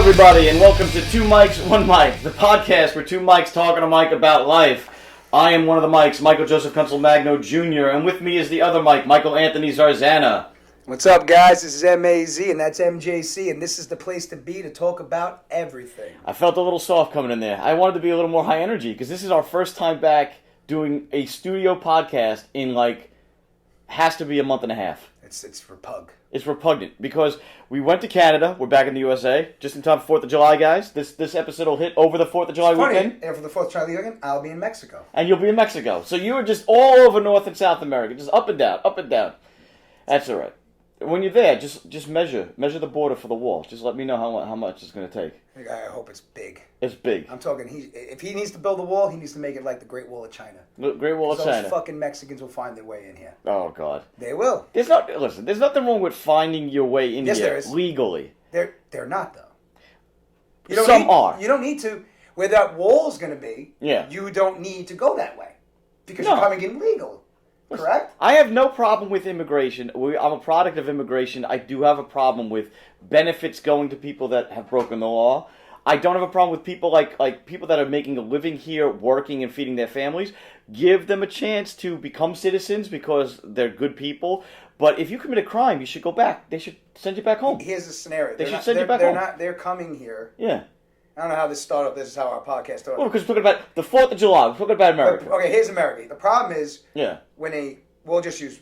everybody, and welcome to Two Mics, One Mic, the podcast where two mics talking to Mike about life. I am one of the mics, Michael Joseph Kunsel Magno Jr., and with me is the other Mike, Michael Anthony Zarzana. What's up, guys? This is M-A-Z, and that's MJC, and this is the place to be to talk about everything. I felt a little soft coming in there. I wanted to be a little more high energy, because this is our first time back doing a studio podcast in, has to be a month and a half. It's repug. It's repugnant, because we went to Canada, we're back in the USA, just in time for 4th of July, guys. This episode will hit over the 4th of July weekend. And for the 4th of July weekend, I'll be in Mexico. And you'll be in Mexico. So you were just all over North and South America, just up and down, up and down. That's all right. When you're there, just measure the border for the wall. Just let me know how much it's going to take. I hope it's big. It's big. I'm talking, if he needs to build a wall, he needs to make it like the Great Wall of China. The Great Wall of China. Those fucking Mexicans will find their way in here. Oh, God. They will. There's nothing wrong with finding your way in yes, here there is. legally. They're not, though. Some are. You don't need to. Where that wall's going to be, yeah. You don't need to go that way. Because you're coming in legal. Correct? I have no problem with immigration. I'm a product of immigration. I do have a problem with benefits going to people that have broken the law. I don't have a problem with people like people that are making a living here, working and feeding their families. Give them a chance to become citizens because they're good people. But if you commit a crime, you should go back. They should send you back home. Here's the scenario. They should send you back home. They're coming here. Yeah. I don't know how this started. This is how our podcast started. Well, because we're talking about the 4th of July. We're talking about America. Okay, here's America. The problem is, when we'll just use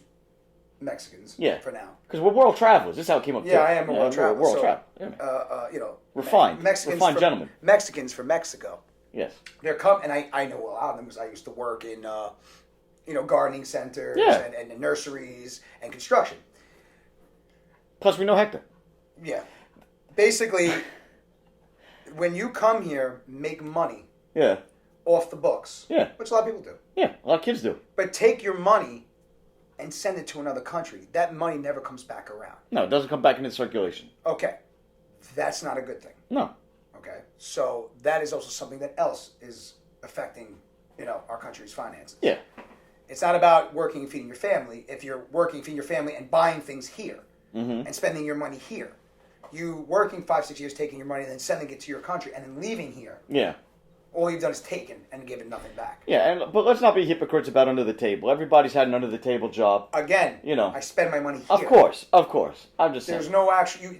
Mexicans for now. Because we're world travelers. This is how it came up. Yeah, I am a world traveler. World traveler. Refined. Refined gentlemen. Mexicans from Mexico. Yes. They're coming, and I know a lot of them because I used to work in, gardening centers and nurseries and construction. Plus, we know Hector. Yeah. Basically, when you come here, make money. Yeah. Off the books. Yeah. Which a lot of people do. Yeah, a lot of kids do. But take your money and send it to another country. That money never comes back around. No, it doesn't come back into circulation. Okay. That's not a good thing. No. Okay. So that is also something that else is affecting, our country's finances. Yeah. It's not about working and feeding your family. If you're working, feeding your family, and buying things here and spending your money here, you working 5-6 years, taking your money, and then sending it to your country, and then leaving here. Yeah. All you've done is taken and given nothing back. Yeah, but let's not be hypocrites about under the table. Everybody's had an under the table job. Again, I spend my money here. Of course. I'm just saying. There's no actual.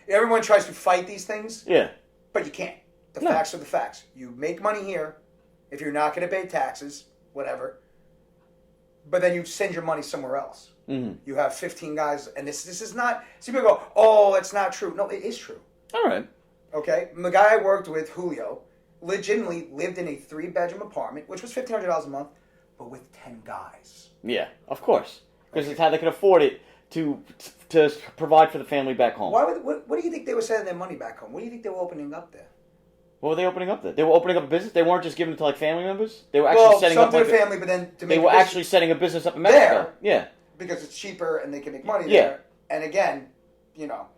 Everyone tries to fight these things. Yeah. But you can't. The facts are the facts. You make money here. If you're not going to pay taxes, whatever. But then you send your money somewhere else. Mm-hmm. You have 15 guys, and this is not. Some people go, "Oh, it's not true." No, it is true. All right. Okay, the guy I worked with, Julio, legitimately lived in a 3-bedroom apartment, which was $1,500 a month, but with 10 guys. Yeah, of course, because it's how they can afford it to provide for the family back home. What do you think they were sending their money back home? What do you think they were opening up there? What were they opening up there? They were opening up a business. They weren't just giving it to family members. They were actually setting up. Some to family, but then to make they were actually setting a business up in Mexico. Yeah, because it's cheaper and they can make money there. And again,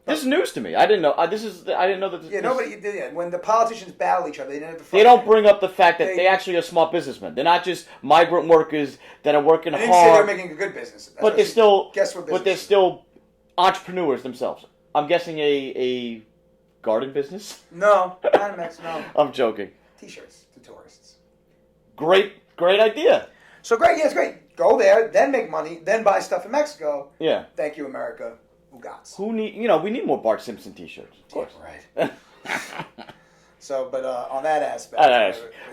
this is news to me. I didn't know. I didn't know that. Yeah, nobody. When the politicians battle each other, they didn't have to. They don't bring up the fact that they actually are smart businessmen. They're not just migrant workers that are working hard. I didn't say they're making a good business. But they're still. Guess what business? But they're still entrepreneurs themselves. I'm guessing a garden business. No, not in Mexico. No. I'm joking. T-shirts to tourists. Great idea. So great, yeah, it's great. Go there, then make money, then buy stuff in Mexico. Yeah. Thank you, America. We need more Bart Simpson T-shirts. Of course. Yeah, right. So, but on that aspect.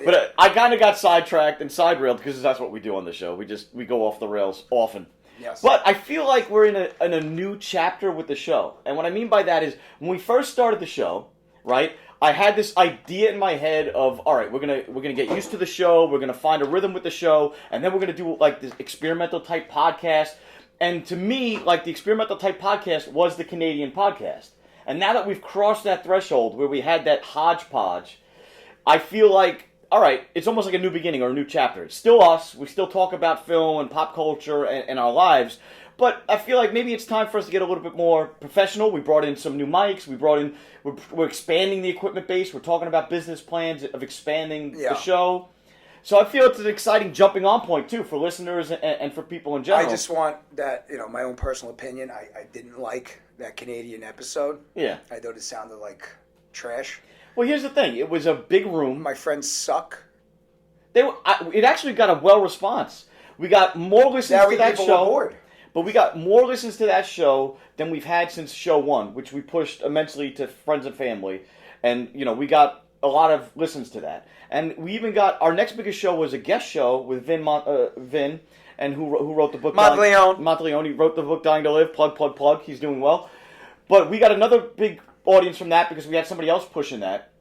But I kind of got sidetracked and side-railed because that's what we do on the show. We go off the rails often. Yes. But I feel like we're in a new chapter with the show. And what I mean by that is when we first started the show, right, I had this idea in my head of, all right, we're gonna get used to the show, we're gonna find a rhythm with the show, and then we're gonna do this experimental type podcast. And to me, the experimental type podcast was the Canadian podcast. And now that we've crossed that threshold where we had that hodgepodge, I feel like, all right, it's almost like a new beginning or a new chapter. It's still us. We still talk about film and pop culture and our lives. But I feel like maybe it's time for us to get a little bit more professional. We brought in some new mics. We're expanding the equipment base. We're talking about business plans of expanding the show. So I feel it's an exciting jumping on point, too, for listeners and for people in general. I just want that, my own personal opinion. I didn't like that Canadian episode. Yeah. I thought it sounded like Trash. Well, here's the thing. It was a big room. My friends suck. It actually got a well response. We got more listens to that show. Bored. But we got more listens to that show than we've had since show 1, which we pushed immensely to friends and family. And, we got a lot of listens to that. And we even got, our next biggest show was a guest show with Vin, and who wrote the book. Monteleone. He wrote the book Dying to Live. Plug. He's doing well. But we got another big audience from that because we had somebody else pushing that.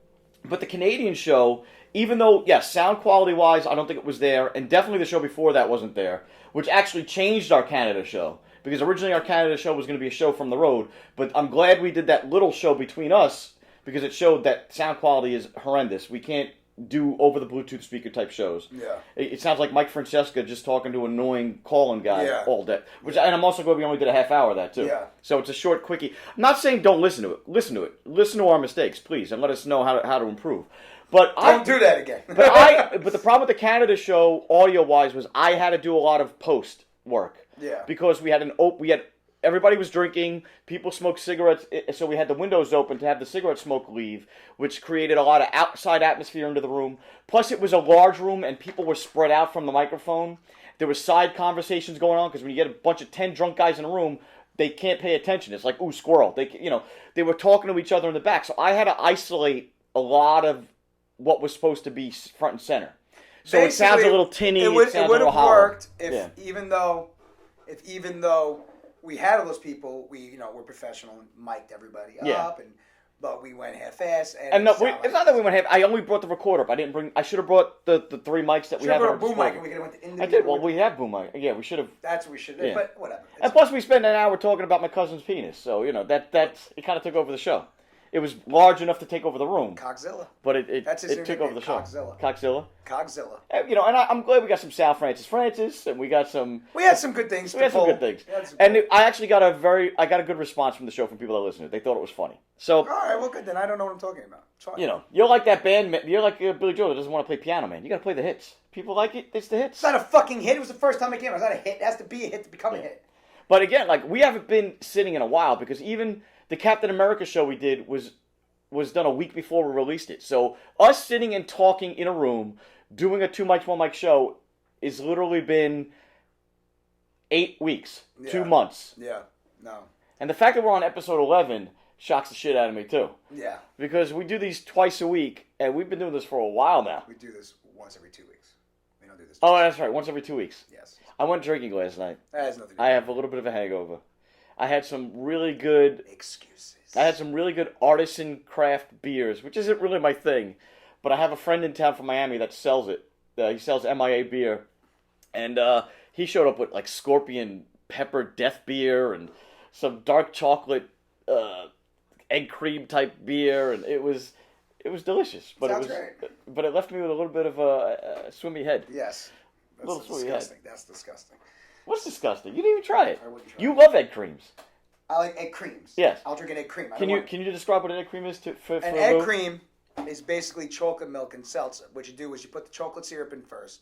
But the Canadian show, even though, yes, sound quality-wise, I don't think it was there, and definitely the show before that wasn't there, which actually changed our Canada show. Because originally our Canada show was going to be a show from the road, but I'm glad we did that little show between us because it showed that sound quality is horrendous. We can't do over-the-Bluetooth speaker type shows. Yeah. It sounds like Mike Francesca just talking to an annoying calling guy all day. And I'm also glad we only did a half hour of that, too. Yeah. So it's a short quickie. I'm not saying don't listen to it. Listen to it. Listen to our mistakes, please, and let us know how to improve. But don't do that again. but the problem with the Canada show, audio-wise, was I had to do a lot of post work. Yeah. Because we had everybody was drinking, people smoked cigarettes, so we had the windows open to have the cigarette smoke leave, which created a lot of outside atmosphere into the room. Plus, it was a large room, and people were spread out from the microphone. There were side conversations going on, because when you get a bunch of 10 drunk guys in a room, they can't pay attention. It's like, ooh, squirrel. They were talking to each other in the back. So I had to isolate a lot of what was supposed to be front and center. So basically, it sounds a little tinny. It would have worked if even though we had all those people, we're professional and mic'd everybody up, but we went half-ass. And no, it's not that we went half. I only brought the recorder up. I should have brought the 3 mics that we have. Should have brought a boom mic and we could have went to I did. Well, we have boom mic. Yeah, we should have. That's what we should have. But whatever. And plus, we spent an hour talking about my cousin's penis, so that it kind of took over the show. It was large enough to take over the room. Coxzilla. But it took over the show. Coxzilla. And I'm glad we got some Sal Francis, and we got some... We had some good things. And I actually got a good response from the show from people that listened to it. They thought it was funny. So... All right, well, good. Then I don't know what I'm talking about. You're like that band... You're like Billy Joel that doesn't want to play piano, man. You got to play the hits. People like it. It's the hits. It's not a fucking hit. It was the first time it came out. It's not a hit. It has to be a hit to become a hit. But again, we haven't been sitting in a while because even... The Captain America show we did was done a week before we released it. So us sitting and talking in a room, doing a 2 mics, 1 mic show, is literally been 8 weeks, 2 months. Yeah, no. And the fact that we're on episode 11 shocks the shit out of me too. Yeah. Because we do these twice a week, and we've been doing this for a while now. We do this once every 2 weeks. We don't do this. Oh, that's right, once every 2 weeks. Yes. I went drinking last night. That has nothing to do I have a little bit of a hangover. I had some really good... Excuses. I had some really good artisan craft beers, which isn't really my thing. But I have a friend in town from Miami that sells it. He sells MIA beer. And he showed up with scorpion pepper death beer and some dark chocolate egg cream type beer. And it was delicious. But Sounds great. But it left me with a little bit of a swimmy head. Yes. That's disgusting. That's disgusting. What's disgusting? You didn't even try it. I wouldn't try You love egg creams. I like egg creams. Yes. I'll drink an egg cream. Can you describe what an egg cream is for an egg cream is basically chocolate milk and seltzer. What you do is you put the chocolate syrup in first,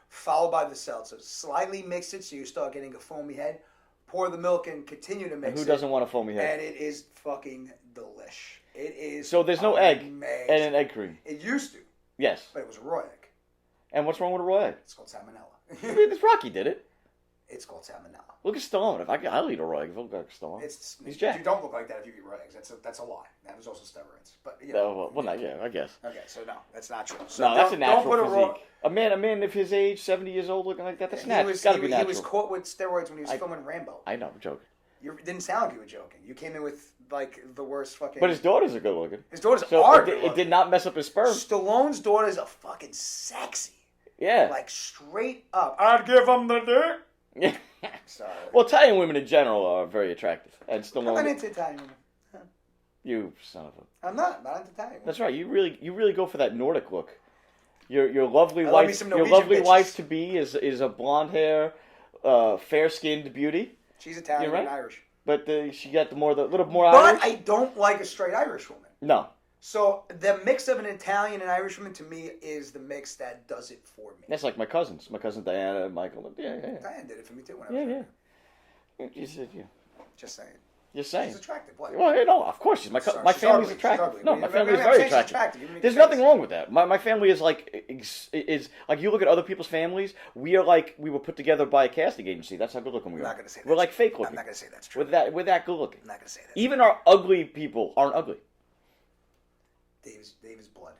followed by the seltzer. Slightly mix it so you start getting a foamy head. Pour the milk in, continue to mix it. Who doesn't want a foamy head? And it is fucking delish. It is. So there's no egg in an egg cream. It used to. Yes. But it was a raw egg. And what's wrong with a raw egg? It's called salmonella. This Rocky did it. It's called salmonella. Look at Stallone. I'll eat a raw egg if I look like Stallone. He's jacked. You don't look like that if you eat raw eggs. That's a lie. That was also steroids. But I guess. Okay, so no, that's not true. So no, that's a natural physique. A man of his age, 70 years old, looking like that's natural. It's got to be natural. He was caught with steroids when he was filming Rambo. I know, I'm joking. You didn't sound like you were joking. You came in with the worst fucking. But his daughters are good looking. His daughters are good looking. It did not mess up his sperm. Stallone's daughters are fucking sexy. Yeah. Straight up. I'd give them the dick. Yeah. Sorry. Well, Italian women in general are very attractive, and Stallone. I'm not into Italian women. Huh. You son of a. I'm not into Italian women. That's right. You really go for that Nordic look. Your lovely wife to be is a blonde hair, fair skinned beauty. She's Italian and Irish. But she got a little more Irish. But I don't like a straight Irish woman. No. So the mix of an Italian and Irish woman to me is the mix that does it for me. That's like my cousins. My cousin Diana and Michael. Yeah. Diana did it for me too when I was You said, Just saying. Just saying. She's attractive. What? Well, no, of course she's my Sorry, my she's family's ugly. attractive. She's No, ugly. my I family mean, is I'm very saying she's attractive. You make There's a nothing face. wrong with that. My family is like is like you look at other people's families. We were put together by a casting agency. That's how good looking we are. I'm not gonna say that. We're like fake looking. I'm not gonna say that's true. We're that good looking. I'm not gonna say that. Even our ugly people aren't ugly. Dave's blood.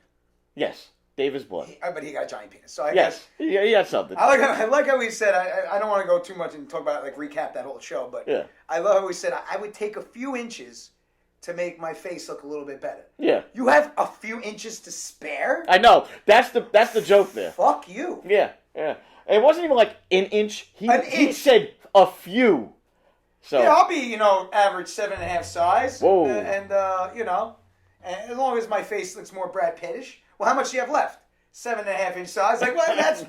Yes, Dave is blood. But he got a giant penis. So I Yes, guess he had something. I like how he said. I don't want to go too much and talk about like recap that whole show, but Yeah. I love how he said I would take a few inches to make my face look a little bit better. Yeah. You have a few inches to spare? I know. That's the joke there. Fuck you. Yeah. It wasn't even like an inch. He said a few. So Yeah, I'll be, average 7.5 size. Whoa. And and as long as my face looks more Brad Pittish. Well, how much do you have left? 7.5 inch size. Like, well, that's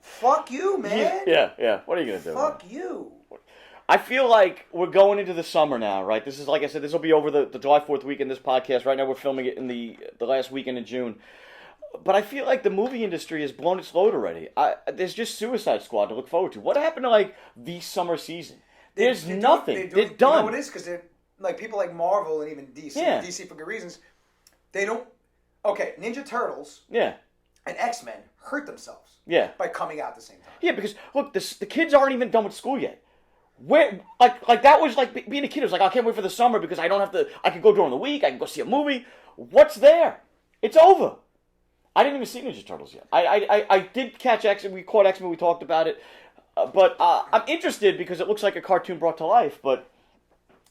fuck you, man. Yeah. What are you gonna do? Fuck you. I feel like we're going into the summer now, right? This is, like I said, this will be over the July 4th weekend, this podcast. Right now we're filming it in the last weekend in June. But I feel like the movie industry has blown its load already. There's just Suicide Squad to look forward to. What happened to, like, the summer season? There's nothing. They're done. You know what it is? Because like people like Marvel and even DC, Yeah. DC for good reasons, they don't... Okay, Ninja Turtles Yeah. and X-Men hurt themselves Yeah. by coming out at the same time. Yeah, because, look, the kids aren't even done with school yet. Where like that was like being a kid. It was like, I can't wait for the summer because I don't have to. I can go during the week. I can go see a movie. What's there? It's over. I didn't even see Ninja Turtles yet. I did catch X-Men. We caught X-Men. We talked about it. But I'm interested because it looks like a cartoon brought to life. But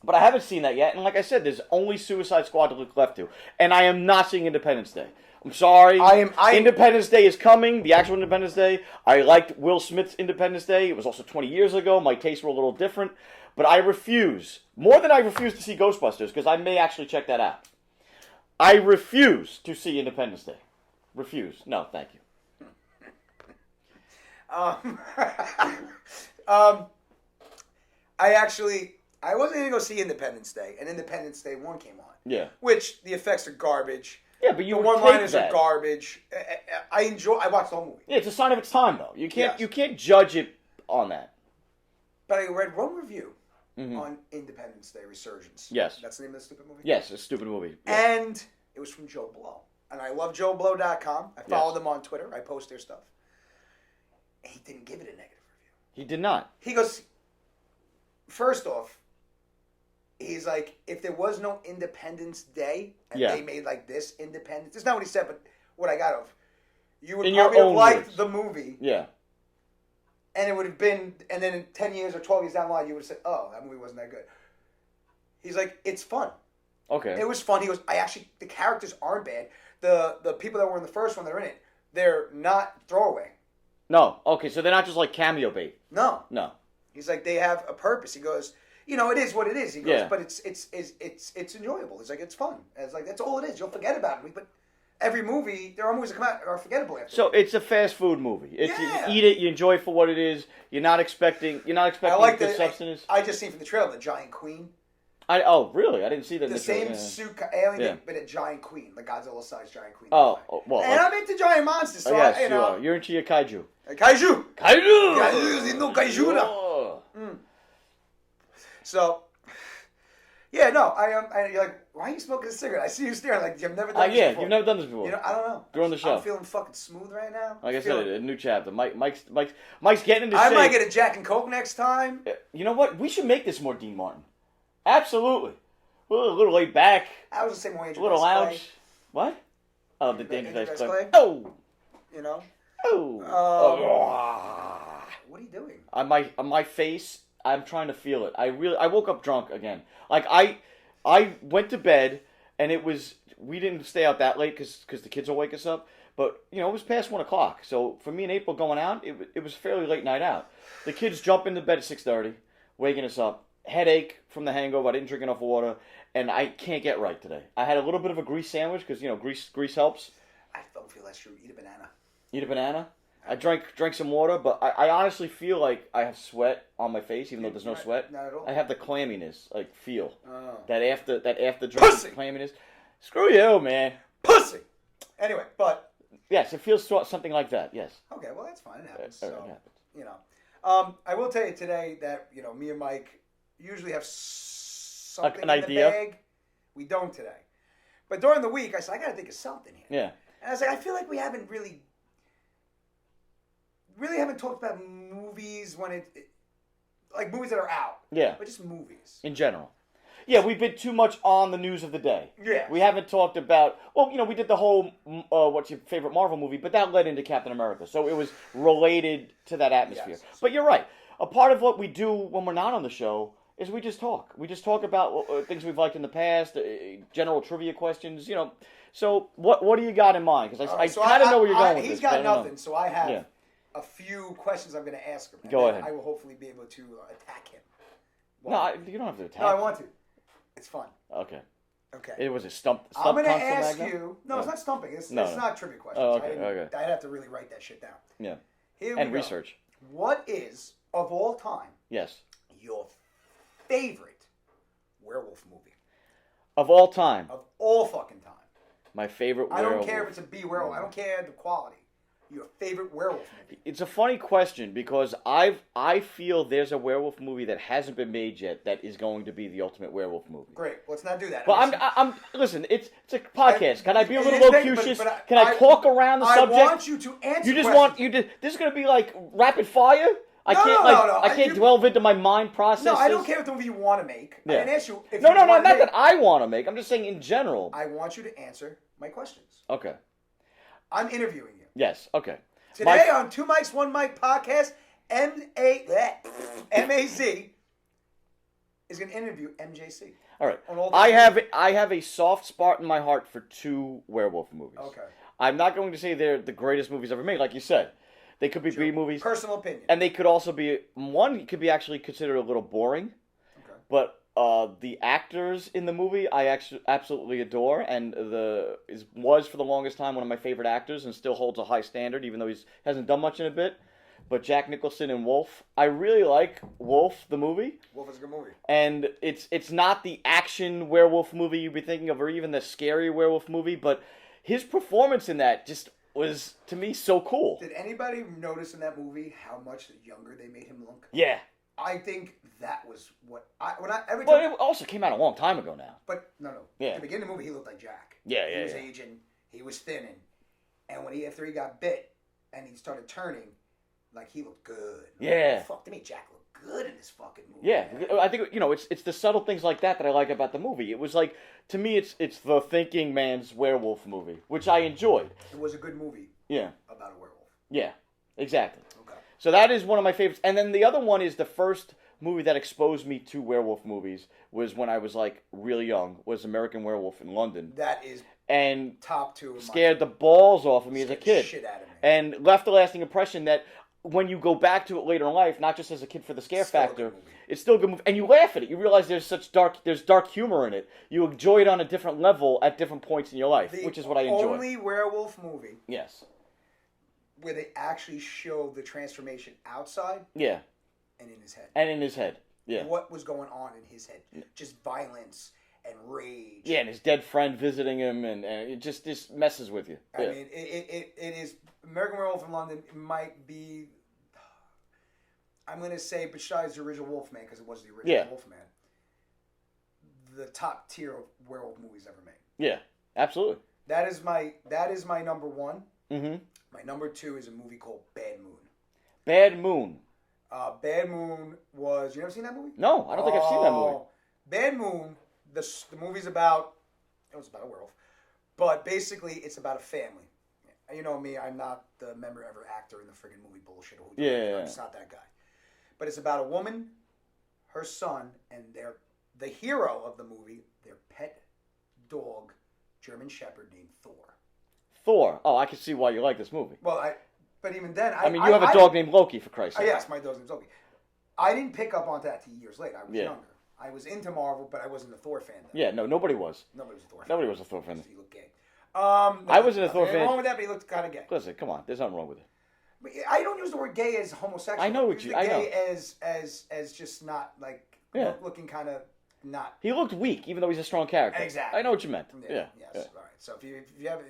I haven't seen that yet. And like I said, there's only Suicide Squad to look left to. And I am not seeing Independence Day. I'm sorry. Independence Day is coming, the actual Independence Day. I liked Will Smith's Independence Day. It was also 20 years ago. My tastes were a little different. But I refuse, more than I refuse to see Ghostbusters, because I may actually check that out. I refuse to see Independence Day. Refuse. No, thank you. I wasn't going to go see Independence Day, and Independence Day 1 came on. Yeah. Which, the effects are garbage. Yeah, but you the would one-liners take are that. garbage. I watched the whole movie. Yeah, it's a sign of its time, though. You can't Yes. you can't judge it on that. But I read one review on Independence Day Resurgence. Yes. That's the name of the stupid movie? Yes, it's a stupid movie. Yeah. And it was from Joe Blow. And I love JoeBlow.com. I follow them on Twitter. I post their stuff. And he didn't give it a negative review. He did not. He goes, first off, he's like, if there was no Independence Day and they made like this Independence, that's not what he said, but what I got of, you would In your probably have own liked words. the movie. Yeah. And it would have been, and then in 10 years or 12 years down the line, you would have said, oh, that movie wasn't that good. He's like, it's fun. Okay. It was fun. He goes, the characters aren't bad. The people that were in the first one that are in it, they're not throwaway. No. Okay, so they're not just like cameo bait. No. No. He's like, they have a purpose. He goes, it is what it is. He goes, Yeah. but it's enjoyable. It's like, it's fun. It's like, that's all it is. You'll forget about it. But every movie, there are movies that come out are forgettable after. So it's a fast food movie. It's Yeah. You eat it, you enjoy it for what it is. You're not expecting I like good the substance. I just seen from the trailer the giant queen. Oh, really? I didn't see that. in The the trailer. same suit alien, Yeah. but a giant queen, the Godzilla-sized giant queen. Well. And I'm into giant monsters, so Yes, I, you are. You're into your kaiju. Kaiju. Kaiju. No kaiju. Oh. So, yeah, no, you're like, why are you smoking a cigarette? I see you staring like you've never done this Yeah, before. you've never done this before. I don't know. You're on the show. I'm feeling fucking smooth right now. Like I said, a new chapter. Mike's getting into I shape. might get a Jack and Coke next time. You know what? We should make this more Dean Martin. Absolutely. A little laid back. I was the same way. A little lounge. What? Oh, the Dangerous Dangerous Clay. Clay? Oh. Oh. What are you doing? On my face, I'm trying to feel it. I woke up drunk again. Like I went to bed and we didn't stay out that late because the kids will wake us up. But it was past 1 o'clock. So for me and April going out, it was a fairly late night out. The kids jump into bed at 6:30, waking us up. Headache from the hangover. I didn't drink enough water, and I can't get right today. I had a little bit of a grease sandwich because grease helps. I don't feel that's true. Eat a banana. Eat a banana. I drank some water, but I honestly feel like I have sweat on my face, even though there's no sweat. Not at all. I have the clamminess, feel Oh. that after drink Pussy! clamminess. Screw you, man. Pussy. Anyway, but Yes, it feels something like that. Yes. okay, well that's fine. It happens. It So happens. I will tell you today that me and Mike usually have something An in idea? the bag. We don't today. But during the week, I said, I got to think of something here. Yeah. And I was like, I feel like we haven't really haven't talked about movies when like movies that are out. Yeah. But just movies. In general. Yeah, we've been too much on the news of the day. Yeah. We haven't talked about, well, we did the whole, what's your favorite Marvel movie, but that led into Captain America. So it was related to that atmosphere. Yes. But you're right. A part of what we do when we're not on the show is we just talk. We just talk about things we've liked in the past, general trivia questions, So what do you got in mind? Because I kind of know where you're going with this. He's got nothing, know. so I have Yeah. a few questions I'm going to ask him. Go ahead. I will hopefully be able to attack him. No, you don't have to attack. No, I want to. It's fun. Okay. Okay. It was a stump I'm going to console ask Magna? you. No, it's not stumping. It's No. not trivia questions. Oh, okay. I'd have to really write that shit down. Yeah. Here we And go. research. What is, of all time, Yes. your favorite werewolf movie? Of all time, Of all fucking time. my favorite I werewolf. don't care if it's a B werewolf. I don't care the quality. Your favorite werewolf movie. It's a funny question because I feel there's a werewolf movie that hasn't been made yet that is going to be the ultimate werewolf movie. Great. Let's not do that. Well, I'm listen. It's a podcast. Can I be a little locucious? Can I talk around the subject? I want you to answer. You just questions. This is going to be like rapid fire. I can't no. I can't delve into my mind process. No, I don't care what the movie you want to make. Yeah. I didn't ask you if No, you not want to make. that I want to make. I'm just saying in general. I want you to answer my questions. Okay. I'm interviewing you. Yes. Okay. Today on Two Mics, One Mic podcast, MAZ is going to interview MJC. All right. On all the I have a soft spot in my heart for two werewolf movies. Okay. I'm not going to say they're the greatest movies ever made, like you said. They could be B movies. Personal opinion. And they could also be could be actually considered a little boring. Okay. But the actors in the movie I actually absolutely adore, and was for the longest time one of my favorite actors, and still holds a high standard, even though he hasn't done much in a bit. But Jack Nicholson in Wolf, I really like Wolf the movie. Wolf is a good movie. And it's not the action werewolf movie you'd be thinking of, or even the scary werewolf movie, but his performance in that just was, to me, so cool. Did anybody notice in that movie how much younger they made him look? Yeah. I think that was what every time. Well, it also came out a long time ago now. But no. Yeah. At the beginning of the movie, he looked like Jack. Yeah, He was yeah. aging. He was thinning. And after he got bit and he started turning, like he looked good. Yeah. Fuck, to me, Jack looked good in this fucking movie. Yeah, man. I think it's the subtle things like that I like about the movie. It was like, to me, it's the thinking man's werewolf movie, which I enjoyed. It was a good movie. Yeah. About a werewolf. Yeah, exactly. Okay. So that is one of my favorites. And then the other one is the first movie that exposed me to werewolf movies was when I was like really young, was American Werewolf in London. That is And top two. Of scared the balls off of me as a Scared the kid. shit out of me. And left a lasting impression that when you go back to it later in life, not just as a kid for the scare Still a good factor, movie. it's still a good movie. And you laugh at it. You realize there's dark humor in it. You enjoy it on a different level at different points in your life, which is what I enjoy. The only werewolf movie Yes. where they actually show the transformation outside Yeah. and in his head. And in his head. Yeah. What was going on in his head? Just violence and rage. Yeah, and his dead friend visiting him, and it just messes with you. I Yeah. mean, it is American Werewolf in London. It might be. I'm going to say, besides the original Wolfman, because it was the original Wolfman, the top tier of werewolf movies ever made. Yeah, absolutely. That is my number one. Mm-hmm. My number two is a movie called Bad Moon. Bad Moon. Bad Moon was. You never seen that movie? No, I don't think I've seen that movie. Bad Moon. The movie's about. It was about a werewolf, but basically it's about a family. You know me. I'm not the member ever actor in the friggin' movie bullshit. Yeah. I'm just not that guy. But it's about a woman, her son, and the hero of the movie, their pet dog, German Shepherd named Thor. Thor. Oh, I can see why you like this movie. Well, but even then, I mean, you have a dog named Loki, for Christ's sake. Yes, my dog's name's Loki. I didn't pick up on that till years later. I was Yeah. younger. I was into Marvel, but I wasn't a Thor fan then. Yeah, no, nobody was. Nobody was a Thor fan. Nobody was a Thor fan. He looked gay. I wasn't a Thor nothing fan. wrong with that, but he looked kind of gay. Listen, come on. There's nothing wrong with it. But I don't use the word gay as homosexual. I know what use you- the I gay as just not like Yeah. looking kind of not. He looked weak, even though he's a strong character. Exactly. I know what you meant. Yes. Yeah. All right. So if you have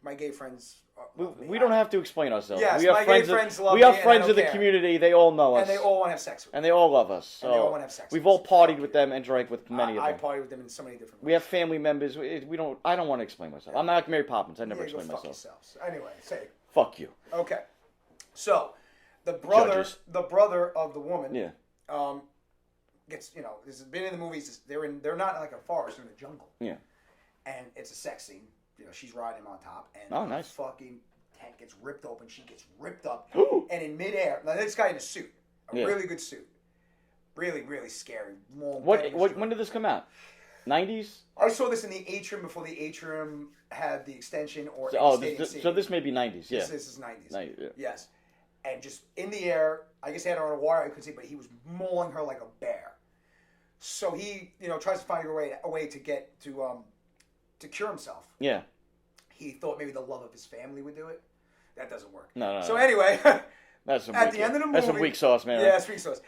my gay friends, We don't have to explain ourselves. Yes, we have my friends gay friends love we me, have and I friends don't of the care. community. They all know us, and they all want to have sex with me. and they all love us. So And they all want to have sex we've with all us. partied with them and drank with many of I them. party with them in so many different ways. We have family members. We don't. I don't want to explain myself. I'm not like Mary Poppins. I never Yeah, go explain fuck myself. yourselves. Anyway, say Fuck you. okay. So the brother Judges. of the woman, Yeah. gets this has been in the movies. They're not like a forest, they're in a jungle. Yeah. And it's a sex scene. She's riding him on top, and Oh, nice. fucking tent gets ripped open. She gets ripped up, Ooh. and in midair, now this guy in a suit, a Yeah. really good suit, really really scary. Long. When did this come out? 90s? I saw this in the atrium before the atrium had the extension or. So this may be 90s. Yeah. This is 90s. 90s, yeah. Yes, and just in the air. I guess he had her on a wire. I couldn't see, but he was mauling her like a bear. So he, tries to find a way to get to cure himself. Yeah. He thought maybe the love of his family would do it. That doesn't work. No. So anyway, That's some at weak, the end of the movie, that's some weak sauce, man. Yeah, it's weak sauce.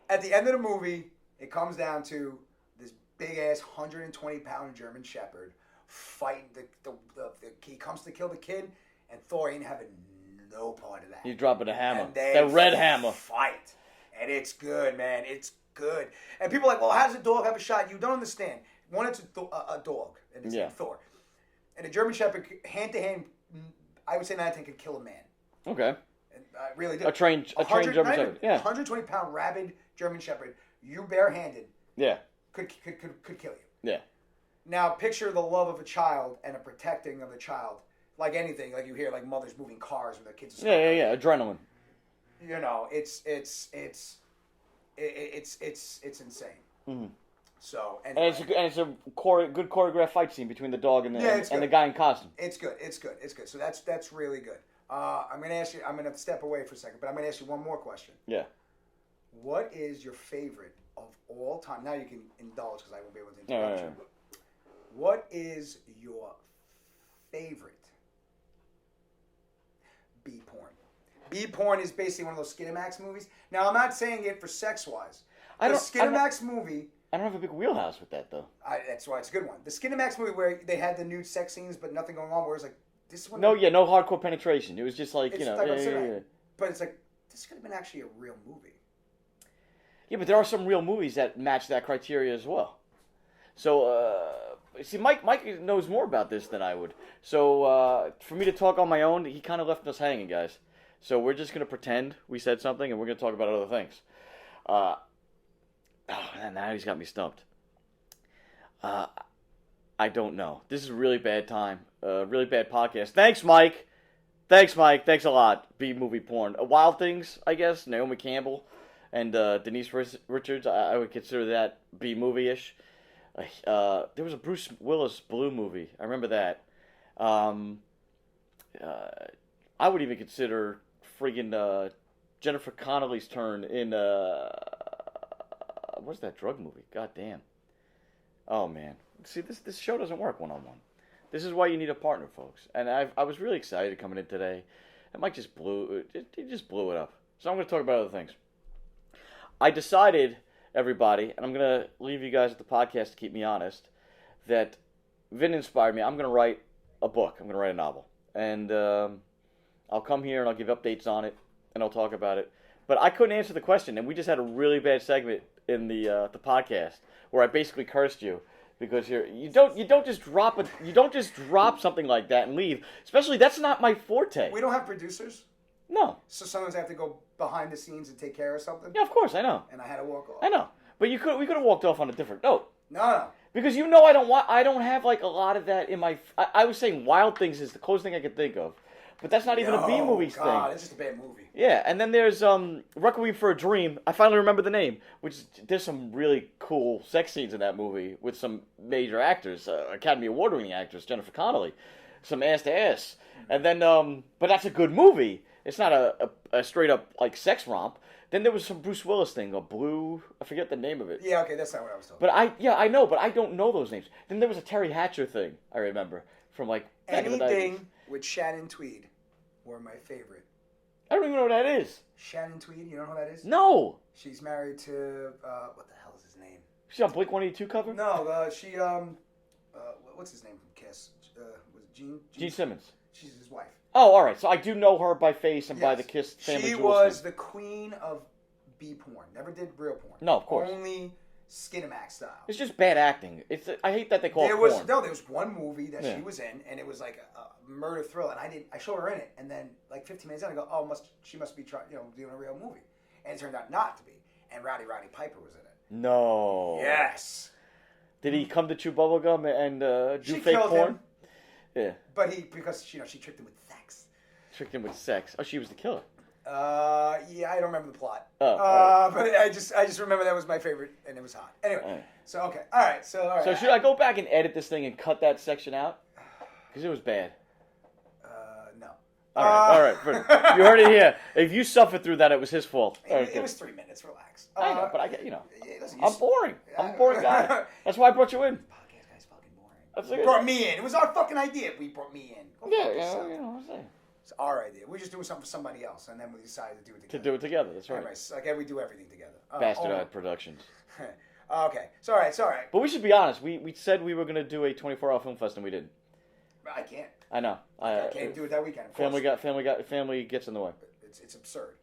At the end of the movie, it comes down to this big ass 120-pound German Shepherd fighting he comes to kill the kid, and Thor ain't having no part of that. He's dropping a hammer. And they That red hammer. fight, and it's good, man. It's good. And people are like, well, how does a dog have a shot? You don't understand. One, it's a dog, and it's Thor. And a German Shepherd, hand to hand, I would say 9 could kill a man. Okay. And I really do. A trained German Shepherd. Yeah. 120-pound rabid German Shepherd, you barehanded, Yeah. could kill you. Yeah. Now picture the love of a child and a protecting of the child, like anything, like you hear like mothers moving cars with their kids. Yeah. Adrenaline. It's insane. Mm-hmm. So anyway. And it's a good choreographed fight scene between the dog and the guy in costume. It's good. So that's really good. I'm gonna ask you. I'm gonna step away for a second, but I'm gonna ask you one more question. Yeah. What is your favorite of all time? Now you can indulge because I won't be able to interrupt you. What is your favorite B porn? B porn is basically one of those Skinamax movies. Now I'm not saying it for sex wise. The Skinamax movie. I don't have a big wheelhouse with that though. That's why it's a good one. The Skinamax movie where they had the nude sex scenes but nothing going on. Where it's like this one. No hardcore penetration. It was just like Yeah. But it's like this could have been actually a real movie. Yeah, but there are some real movies that match that criteria as well. So, see, Mike knows more about this than I would. So, for me to talk on my own, he kind of left us hanging, guys. So we're just going to pretend we said something, and we're going to talk about other things. Now he's got me stumped. I don't know. This is a really bad time. Really bad podcast. Thanks, Mike. Thanks a lot. B-movie porn. Wild Things, I guess. Naomi Campbell. And Denise Richards, I would consider that B-movie-ish. There was a Bruce Willis Blue movie. I remember that. I would even consider friggin' Jennifer Connelly's turn in... what's that drug movie? God damn. Oh, man. See, this show doesn't work one-on-one. This is why you need a partner, folks. And I was really excited coming in today. And Mike just blew it up. So I'm going to talk about other things. I decided, everybody, and I'm going to leave you guys at the podcast to keep me honest, that Vin inspired me. I'm going to write a book. I'm going to write a novel. And I'll come here and I'll give updates on it, and I'll talk about it. But I couldn't answer the question, and we just had a really bad segment in the podcast where I basically cursed you because you don't just drop something like that and leave. Especially, that's not my forte. We don't have producers. No. So sometimes I have to go behind the scenes and take care of something. Yeah, of course, I know. And I had to walk off. I know, but we could have walked off on a different note. No. Because I don't have like a lot of that in my. I was saying Wild Things is the closest thing I could think of, but that's not even a B movie thing. It's just a bad movie. Yeah, and then there's Requiem for a Dream. I finally remember the name. There's some really cool sex scenes in that movie with some major actors, Academy Award-winning actors, Jennifer Connelly, some ass to ass, and then but that's a good movie. It's not a straight up like sex romp. Then there was some Bruce Willis thing, a Blue. I forget the name of it. Yeah, okay, that's not what I was talking about. I know, but I don't know those names. Then there was a Terry Hatcher thing. I remember from like back in the 90s. Anything with Shannon Tweed were my favorite. I don't even know what that is. Shannon Tweed, you don't know who that is? No. She's married to what the hell is his name? She's on Blink-182 cover? No, she what's his name from Kiss? Was it Gene? Gene Simmons. She's his wife. Oh, all right. So I do know her by face and by the Kiss family. She jewels was thing. the queen of B porn. Never did real porn. No, of course. Only Skinamax style. It's just bad acting. I hate that they call it porn. There was one movie that she was in, and it was like a murder thriller, and I showed her in it, and then like 15 minutes in, I go, oh, she must be doing a real movie, and it turned out not to be, and Roddy Piper was in it. No. Yes. Did he come to chew bubblegum and do fake porn? Him. Yeah. But because she tricked him with sex. Tricked him with sex. Oh, she was the killer. Yeah, I don't remember the plot. Oh, right. But I just remember that was my favorite, and it was hot. Anyway, Right. So okay, all right. So should I go back and edit this thing and cut that section out? Because it was bad. No. All right. You heard it here. If you suffered through that, it was his fault. It was 3 minutes. Relax. I know, but Listen, I'm boring. I'm a boring guy. That's why I brought you in. Podcast guy's fucking boring. You brought me in. It was our fucking idea. We brought me in. I'm saying. It's our idea. We're just doing something for somebody else, and then we decided to do it together. To do it together. That's right. Anyways, like we do everything together. Bastardized Productions. Okay, it's all right. But we should be honest. We said we were going to do a 24-hour film fest, and we didn't. I can't. I know. I can't do it that weekend. Family gets in the way. It's absurd.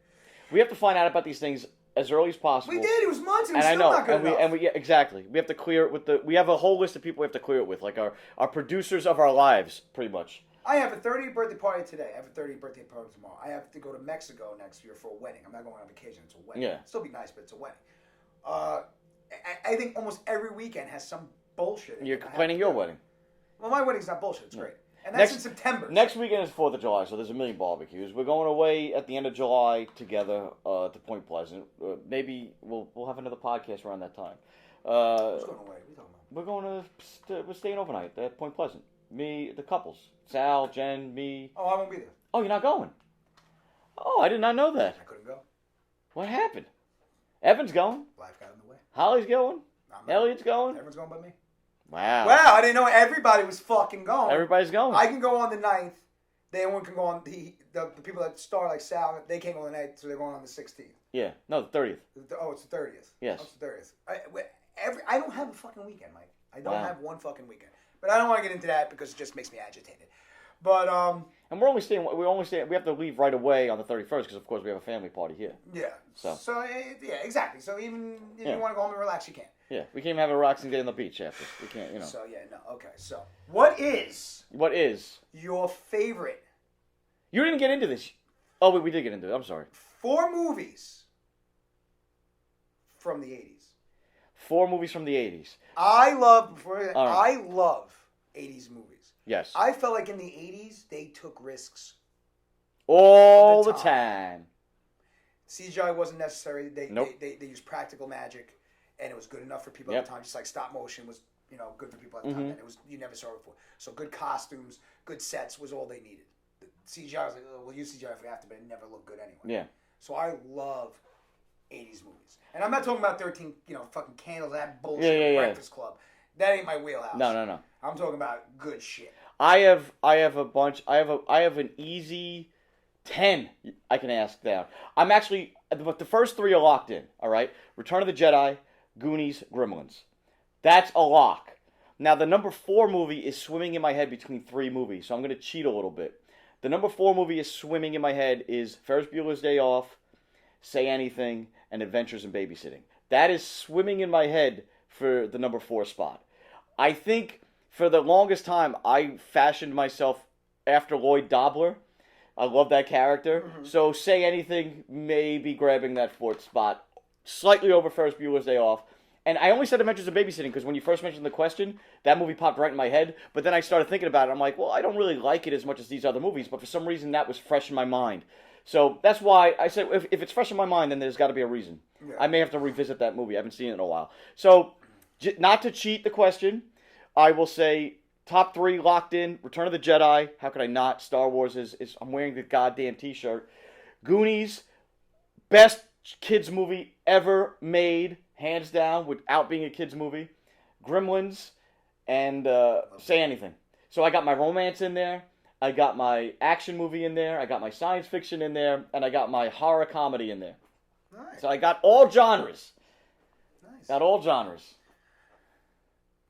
We have to find out about these things as early as possible. We did. It was months, and I still know, not good enough. And we exactly. We have to clear it with the. We have a whole list of people we have to clear it with, like our producers of our lives, pretty much. I have a 30th birthday party today. I have a 30th birthday party tomorrow. I have to go to Mexico next year for a wedding. I'm not going on vacation. It's a wedding. Yeah. It'll still be nice, but it's a wedding. I think almost every weekend has some bullshit. You're complaining your wedding. Well, my wedding's not bullshit. It's great. And that's in September. Next weekend is 4th of July, so there's a million barbecues. We're going away at the end of July together to Point Pleasant. Maybe we'll have another podcast around that time. Who's going away? What are you talking about? We're staying overnight at Point Pleasant. Me, the couples. Sal, Jen, me. Oh, I won't be there. Oh, you're not going? Oh, I did not know that. I couldn't go. What happened? Evan's going. Life got in the way. Holly's going. Elliot's going. Everyone's going but me. Wow. Wow, I didn't know everybody was fucking going. Everybody's going. I can go on the 9th. Everyone can go on the people that star like Sal. They can't go on the 9th, so they're going on the 16th. Yeah. No, the 30th. Oh, it's the 30th. Yes. Oh, it's the 30th. I don't have a fucking weekend, Mike. I don't have one fucking weekend. But I don't want to get into that because it just makes me agitated. But and we're only staying. We have to leave right away on the 31st because of course we have a family party here. Yeah. So yeah, exactly. So even if you want to go home and relax, you can. Yeah, we can't even have a relaxing day on the beach after. We can't, So yeah, no, okay. So what is your favorite? You didn't get into this. Oh, we did get into it. I'm sorry. 4 movies from the 80s. 4 movies from the 80s. I love 80s movies. Yes. I felt like in the 80s, they took risks. All the time. CGI wasn't necessary. They used practical magic, and it was good enough for people at the time. Just like stop motion was, good for people at the time. And it was, you never saw it before. So good costumes, good sets was all they needed. The CGI was like, we'll use CGI if we have to, but it never looked good anyway. Yeah. So I love 80s movies. And I'm not talking about 13, fucking candles, that bullshit, Breakfast Club. That ain't my wheelhouse. No. I'm talking about good shit. I have a bunch. I have an easy 10 I can ask down. I'm actually, the first 3 are locked in. All right, Return of the Jedi, Goonies, Gremlins. That's a lock. Now the number 4 movie is swimming in my head between 3 movies, so I'm going to cheat a little bit. The number 4 movie is swimming in my head is Ferris Bueller's Day Off, Say Anything, and Adventures in Babysitting. That is swimming in my head for the number 4 spot. I think for the longest time, I fashioned myself after Lloyd Dobler. I love that character. Mm-hmm. So Say Anything may be grabbing that 4th spot, slightly over Ferris Bueller's Day Off. And I only said Adventures of Babysitting because when you first mentioned the question, that movie popped right in my head. But then I started thinking about it. I'm like, well, I don't really like it as much as these other movies. But for some reason, that was fresh in my mind. So that's why I said if it's fresh in my mind, then there's got to be a reason. Yeah. I may have to revisit that movie. I haven't seen it in a while. So not to cheat the question, I will say top 3 locked in. Return of the Jedi. How could I not? Star Wars is I'm wearing the goddamn t-shirt. Goonies, best kids movie ever made, hands down, without being a kids movie. Gremlins and Say Anything. So I got my romance in there. I got my action movie in there. I got my science fiction in there, and I got my horror comedy in there. Nice. So I got all genres. Nice. Got all genres.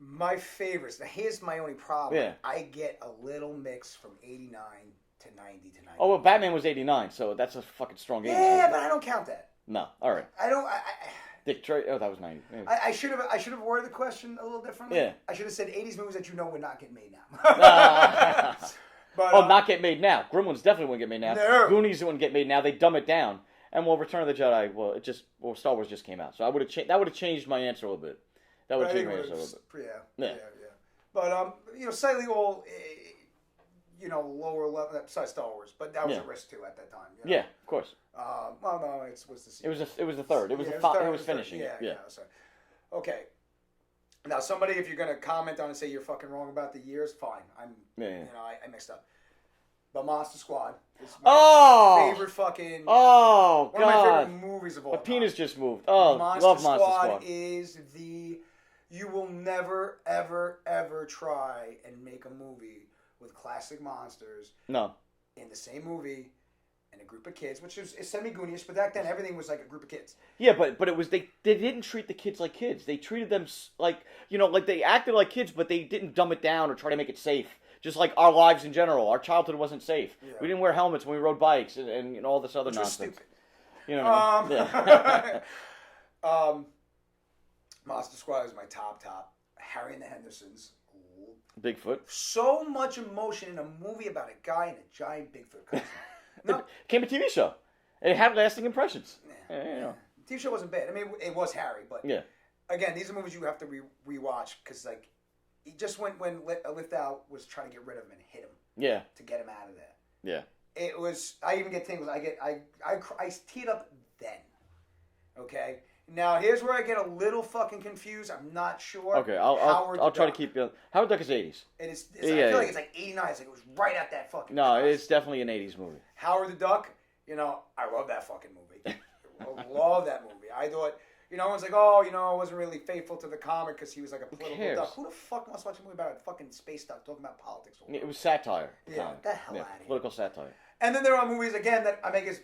My favorites. Now, here's my only problem. Yeah. I get a little mix from 89 to 90 to 90. Oh, well, Batman was 89, so that's a fucking strong game. Yeah, but I don't count that. No, all right. I don't. Dick Tracy. Oh, that was 90. Yeah. I should have worded the question a little differently. Yeah. I should have said 80s movies that you know would not get made now. But, not get made now. Gremlins definitely wouldn't get made now. No. Goonies wouldn't get made now. They dumb it down. And Return of the Jedi. Star Wars just came out, so that would have changed my answer a little bit. That would have changed my answer a little bit. Yeah. But slightly all, lower level besides Star Wars, but that was a risk too at that time. You know? Yeah, of course. Well, no, it was the sequel. It was the third. It was it was finishing. Yeah. Okay. Now, somebody, if you're gonna comment on and say you're fucking wrong about the years, fine. I mixed up. But Monster Squad is my favorite fucking. Oh, one of my favorite movies of all time. My penis just moved. Oh, love Monster Squad. Is you will never, ever, ever try and make a movie with classic monsters. No. In the same movie, and a group of kids, which is semi-Goonish, but back then everything was like a group of kids. Yeah, but it was they didn't treat the kids like kids. They treated them like they acted like kids, but they didn't dumb it down or try to make it safe. Just like our lives in general, our childhood wasn't safe. Yeah. We didn't wear helmets when we rode bikes and all this other nonsense. Stupid. You know what I mean? Monster Squad is my top. Harry and the Hendersons. Bigfoot. So much emotion in a movie about a guy in a giant Bigfoot costume. No. It became a TV show. It had lasting impressions. Yeah. TV show wasn't bad. I mean, it was Harry, but again, these are movies you have to rewatch because just when Lithgow was trying to get rid of him and hit him. Yeah. To get him out of there. Yeah. It was. I even get things. I teed up then. Okay. Now here's where I get a little fucking confused. I'm not sure. Okay, I'll try to keep you. Howard Duck is 80s. I feel like it's like 89. It's like it was right at that fucking. No, it's definitely an 80s movie. Howard the Duck. I love that fucking movie. I love that movie. I thought. Everyone's like, I wasn't really faithful to the comic because he was like a political duck. Who the fuck wants to watch a movie about a fucking space duck talking about politics? It was satire. Yeah, what the hell out of here. Political satire. And then there are movies, again, that I make as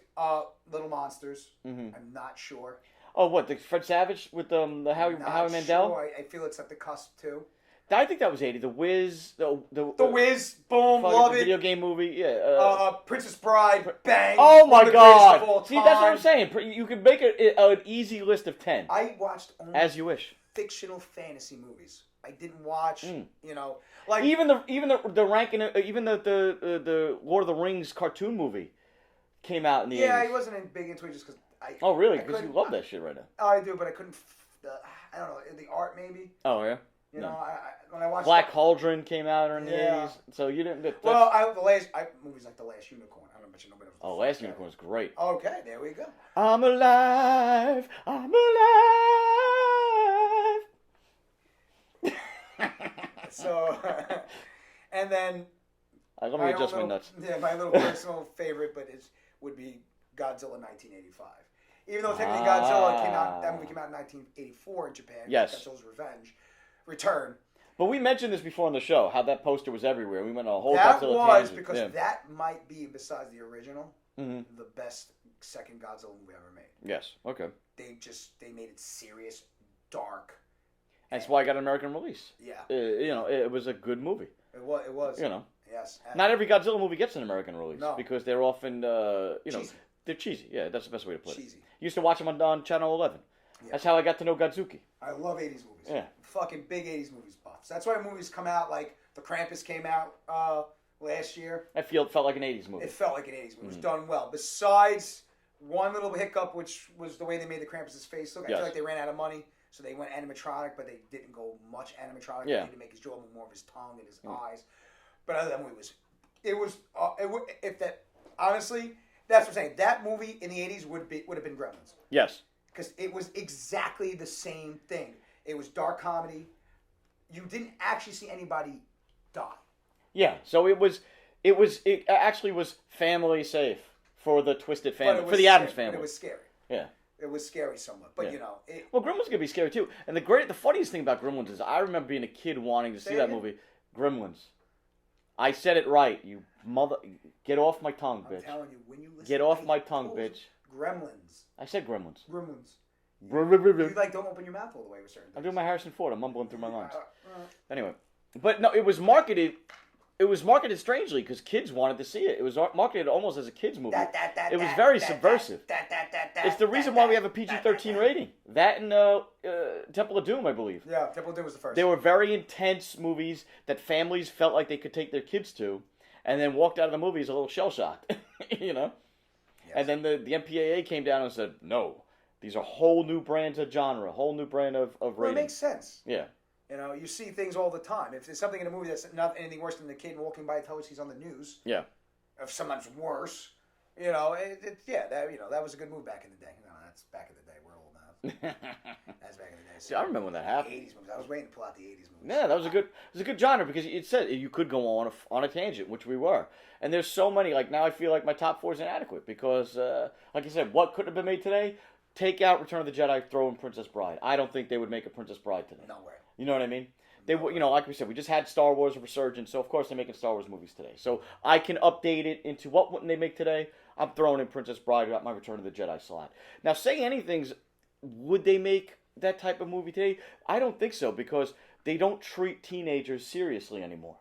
Little Monsters. Mm-hmm. I'm not sure. Oh, what, the Fred Savage with the Howie Mandel? Sure. I feel it's at the cusp, too. I think that was 80. The Wiz. The Wiz, boom, love it. Video game movie, yeah. Princess Bride, bang. Oh my God! See, that's what I'm saying. You could make an easy list of 10. I watched only as you wish fictional fantasy movies. I didn't watch, like even the ranking, even the Lord of the Rings cartoon movie came out in the 80s. Yeah, I wasn't big into it just because I. Oh really? Because you love that shit right now. I do, but I couldn't. I don't know the art maybe. Oh yeah. When I watched Black Cauldron came out in the 80s, so you didn't. Movies like The Last Unicorn. I don't bet you nobody else. Oh, Last Unicorn is great. Okay, there we go. I'm alive. So, and then. Let me adjust my nuts. Yeah, my little personal favorite, would be Godzilla 1985. Even though technically that movie came out in 1984 in Japan. Yes. Godzilla's Revenge. Return. But we mentioned this before on the show, how that poster was everywhere. We went on a whole Godzilla tangent. Because that might be, besides the original, the best second Godzilla movie ever made. Yes, okay. They made it serious, dark. That's why I got an American release. Yeah. It was a good movie. It was. Yes. Not every Godzilla movie gets an American release. No. Because they're often, cheesy. They're cheesy. Yeah, that's the best way to put it. Cheesy. Used to watch them on Channel 11. Yeah. That's how I got to know Godzuki. I love 80s movies. Yeah. Fucking big 80s movies buffs. That's why movies come out like The Krampus came out last year. It felt like an 80s movie. It felt like an 80s movie. It was done well. Besides one little hiccup, which was the way they made the Krampus' face look. I feel like they ran out of money, so they went animatronic, but they didn't go much animatronic. Yeah. They needed to make his jaw move more of his tongue and his eyes. But other than that movie honestly, that's what I'm saying. That movie in the 80s would have been Gremlins. Yes. Because it was exactly the same thing. It was dark comedy. You didn't actually see anybody die. Yeah, so it actually was family safe for the Twisted family, for the Addams family. But it was scary. Yeah. It was scary somewhat, but Well, Gremlins could be scary too. And the funniest thing about Gremlins is I remember being a kid wanting to see that movie. Gremlins. I said it right. You mother. Get off my tongue, bitch. I'm telling you, when you listen. Get off my tongue, bitch. Gremlins. I said Gremlins. Gremlins. You like don't open your mouth all the way with certain things. I'm doing my Harrison Ford. I'm mumbling through my lines. Anyway, but no, it was marketed. It was marketed strangely because kids wanted to see it. It was marketed almost as a kids movie. It was very subversive. It's the reason why we have a PG-13 rating. That and Temple of Doom, I believe. Yeah, Temple of Doom was the first. They were very intense movies that families felt like they could take their kids to, and then walked out of the movies a little shell-shocked, you know? Yes. And then the MPAA came down and said, no, these are whole new brands of genre, whole new brand of rating. Well, it makes sense. Yeah. You know, you see things all the time. If there's something in a movie that's not anything worse than the kid walking by tells he's on the news. Yeah. Or sometimes worse. You know, that was a good move back in the day. No, that's back in the day. We're old now. That's back in the day. So, see, I remember when that happened. 80s movies. I was waiting to pull out the 80s movies. Yeah, that was a good genre because it said you could go on a tangent, which we were. And there's so many. Like now, I feel like my top 4 is inadequate because, like I said, what could have been made today? Take out Return of the Jedi, throw in Princess Bride. I don't think they would make a Princess Bride today. No way. You know what I mean? They, you know, like we said, we just had Star Wars resurgence, so of course they're making Star Wars movies today. So I can update it into what wouldn't they make today? I'm throwing in Princess Bride at my Return of the Jedi slot. Now, say anything's, would they make that type of movie today? I don't think so because they don't treat teenagers seriously anymore.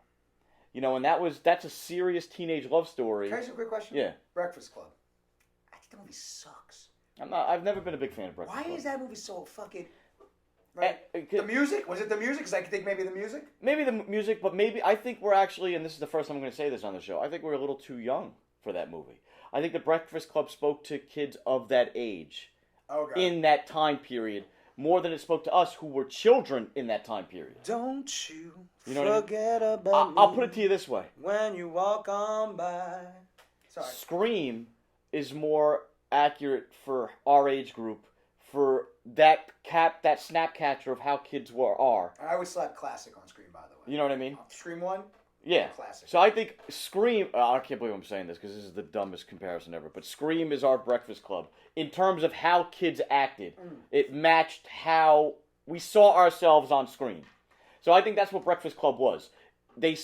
You know, and that's a serious teenage love story. Can I ask you a quick question? Yeah. Breakfast Club. I think the movie sucks. I've never been a big fan of Breakfast Club. Why is that movie so fucking... Right. The music? Was it the music? Because I think maybe the music? Maybe the music, but maybe I think we're actually, and this is the first time I'm going to say this on the show, I think we're a little too young for that movie. I think the Breakfast Club spoke to kids of that age in that time period more than it spoke to us who were children in that time period. Don't you know forget about me. I'll put it to you this way. When you walk on by. Sorry. Scream is more accurate for our age group for that snap catcher of how kids are. I always slap classic on Scream, by the way. You know what I mean? Scream 1? Yeah. Classic. So I think Scream, I can't believe I'm saying this because this is the dumbest comparison ever, but Scream is our Breakfast Club. In terms of how kids acted, it matched how we saw ourselves on screen. So I think that's what Breakfast Club was. The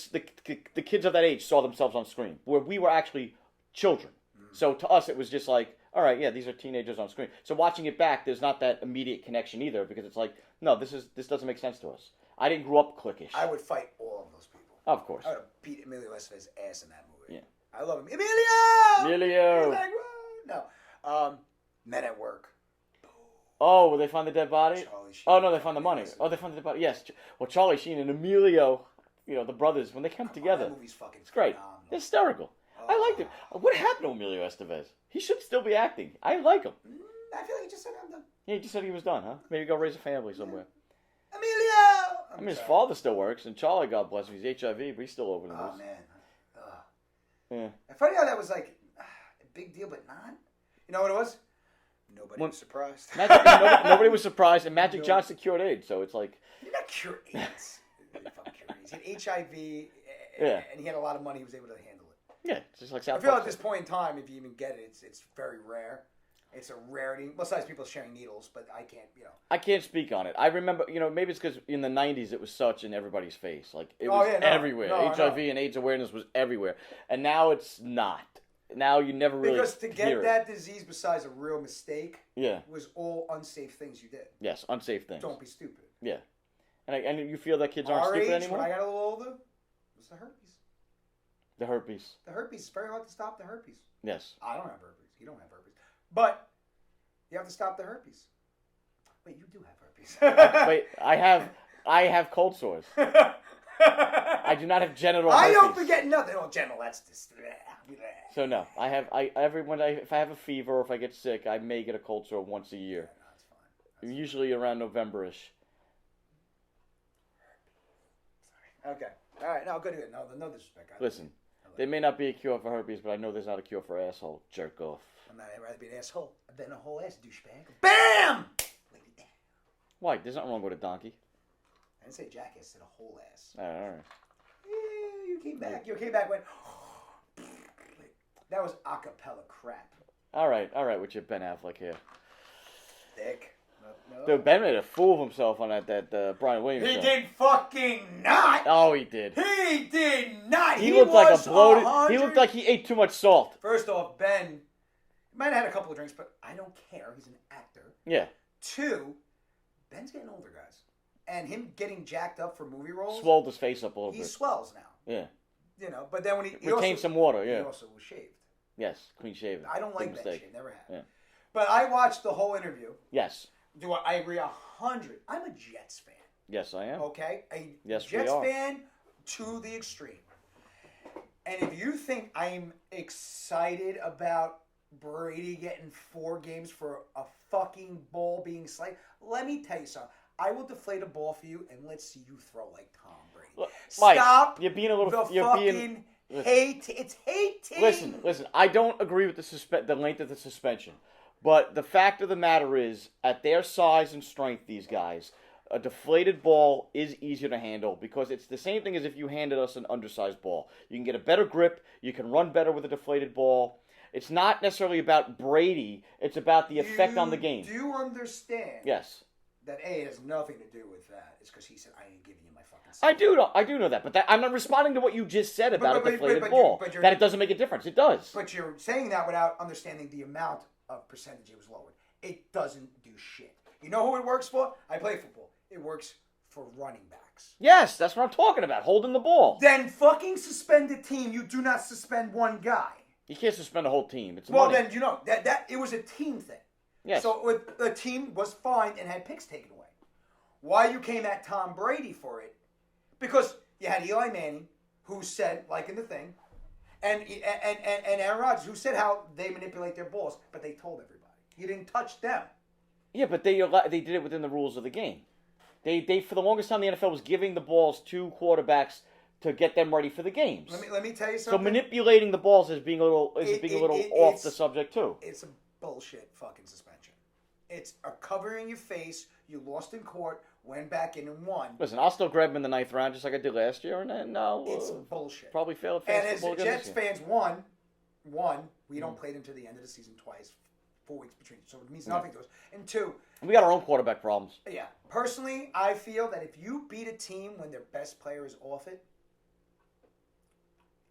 kids of that age saw themselves on screen, where we were actually children. So to us, it was just like, all right, yeah, these are teenagers on screen. So watching it back, there's not that immediate connection either because it's like, no, this doesn't make sense to us. I didn't grow up cliquish. I would fight all of those people. Of course. I would have beat Emilio Estevez's ass in that movie. Yeah. I love him. Emilio! Like, no. Men at Work. Oh, will they find the dead body? Charlie Sheen. Oh, no, they found the money. Oh, they found the dead body. Yes. Well, Charlie Sheen and Emilio, you know, the brothers, when they come together. That movie's fucking it's great. phenomenal. It's hysterical. I liked him. What happened to Emilio Estevez? He should still be acting. I like him. I feel like he just said I'm done. Yeah, he just said he was done, huh? Maybe go raise a family somewhere. Emilio! I mean, his father still works, and Charlie, God bless him, he's HIV, but he's still over the news. Oh, man. Yeah. I funny how that was like a big deal, but not. You know what it was? Nobody was surprised. Nobody was surprised, and Magic Johnson cured AIDS, so it's like... You're not cure AIDS. He had HIV, and he had a lot of money. He was able to handle it. Yeah, it's just like South I feel Park at this point in time, if you even get it, it's very rare. It's a rarity. Besides people sharing needles, but I can't, I can't speak on it. I remember, maybe it's because in the 90s it was such in everybody's face. Like, it was everywhere. HIV and AIDS awareness was everywhere. And now it's not. Now you never really Because to get that disease besides a real mistake Yeah. was all unsafe things you did. Yes, unsafe things. Don't be stupid. Yeah. And you feel that kids aren't Our stupid age, anymore? when I got a little older, it was the herpes. The herpes. The herpes. It's very hard to stop the herpes. Yes. I don't have herpes. You don't have herpes. But you have to stop the herpes. Wait, you do have herpes. Wait, I have cold sores. I do not have genital herpes. I don't forget nothing. Oh, genital, that's just... So no, if I have a fever or if I get sick, I may get a cold sore once a year. Yeah, no, that's fine. Usually around November-ish. Sorry. Okay. All right. No, good. No disrespect. Listen, there may not be a cure for herpes, but I know there's not a cure for asshole. Jerk off. I'd rather be an asshole. I've been a whole ass douchebag. BAM! Laid it down. Why? There's nothing wrong with a donkey. I didn't say jackass. I said a whole ass. All right. Yeah, you came back. You came back. Went. That was acapella crap. All right. With your Ben Affleck here. Dick. No. Dude, Ben made a fool of himself on that Brian Williams He show. did fucking not. Oh, he did. He did not. He looked like a bloated. He looked like he ate too much salt. First off, Ben might have had a couple of drinks, but I don't care. He's an actor. Yeah. 2, Ben's getting older, guys. And him getting jacked up for movie roles. Swelled his face up a little He bit. swells now. Yeah. You know, but then when he Retained some water, yeah. He also was shaved. Yes, clean shaven. I don't like Big that mistake. shave. Never have. Yeah. But I watched the whole interview. Yes. I agree 100. I'm a Jets fan. Yes, I am. Okay? A Yes, we Jets are. fan to the extreme. And if you think I'm excited about Brady getting 4 games for a fucking ball being sliced, let me tell you something. I will deflate a ball for you and let's see you throw like Tom Brady. Look, Mike, Stop you're being a little. the You're fucking being. hate. It's hating. Listen. I don't agree with the length of the suspension, but the fact of the matter is, at their size and strength, these guys, a deflated ball is easier to handle because it's the same thing as if you handed us an undersized ball. You can get a better grip. You can run better with a deflated ball. It's not necessarily about Brady. It's about the effect on the game. Do you understand? Yes. That it has nothing to do with that. It's because he said, I ain't giving you my fucking I do know that, but I'm not responding to what you just said about a deflated but ball. you're- That it doesn't make a difference. It does. But you're saying that without understanding the amount of percentage it was lowered. It doesn't do shit. You know who it works for? I play football. It works for running backs. Yes, that's what I'm talking about. Holding the ball. Then fucking suspend the team. You do not suspend one guy. You can't suspend a whole team. It's Well, money. then, you know, that it was a team thing. Yes. So the team was fined and had picks taken away. Why you came at Tom Brady for it? Because you had Eli Manning, who said, like in the thing, and Aaron Rodgers, who said how they manipulate their balls, but they told everybody. You didn't touch them. Yeah, but they did it within the rules of the game. They for the longest time the NFL was giving the balls to quarterbacks to get them ready for the games. Let me tell you So something. manipulating the balls is being a little off the subject too. It's a bullshit fucking suspension. It's a covering your face. You lost in court, went back in and won. Listen, I'll still grab him in the 9th round just like I did last year, and then It's bullshit. probably fail at And fantasy as football again Jets this year. fans, one, we don't play them to the end of the season twice, 4 weeks between, so it means nothing to us. And 2, We got our own quarterback problems. yeah, personally, I feel that if you beat a team when their best player is off it,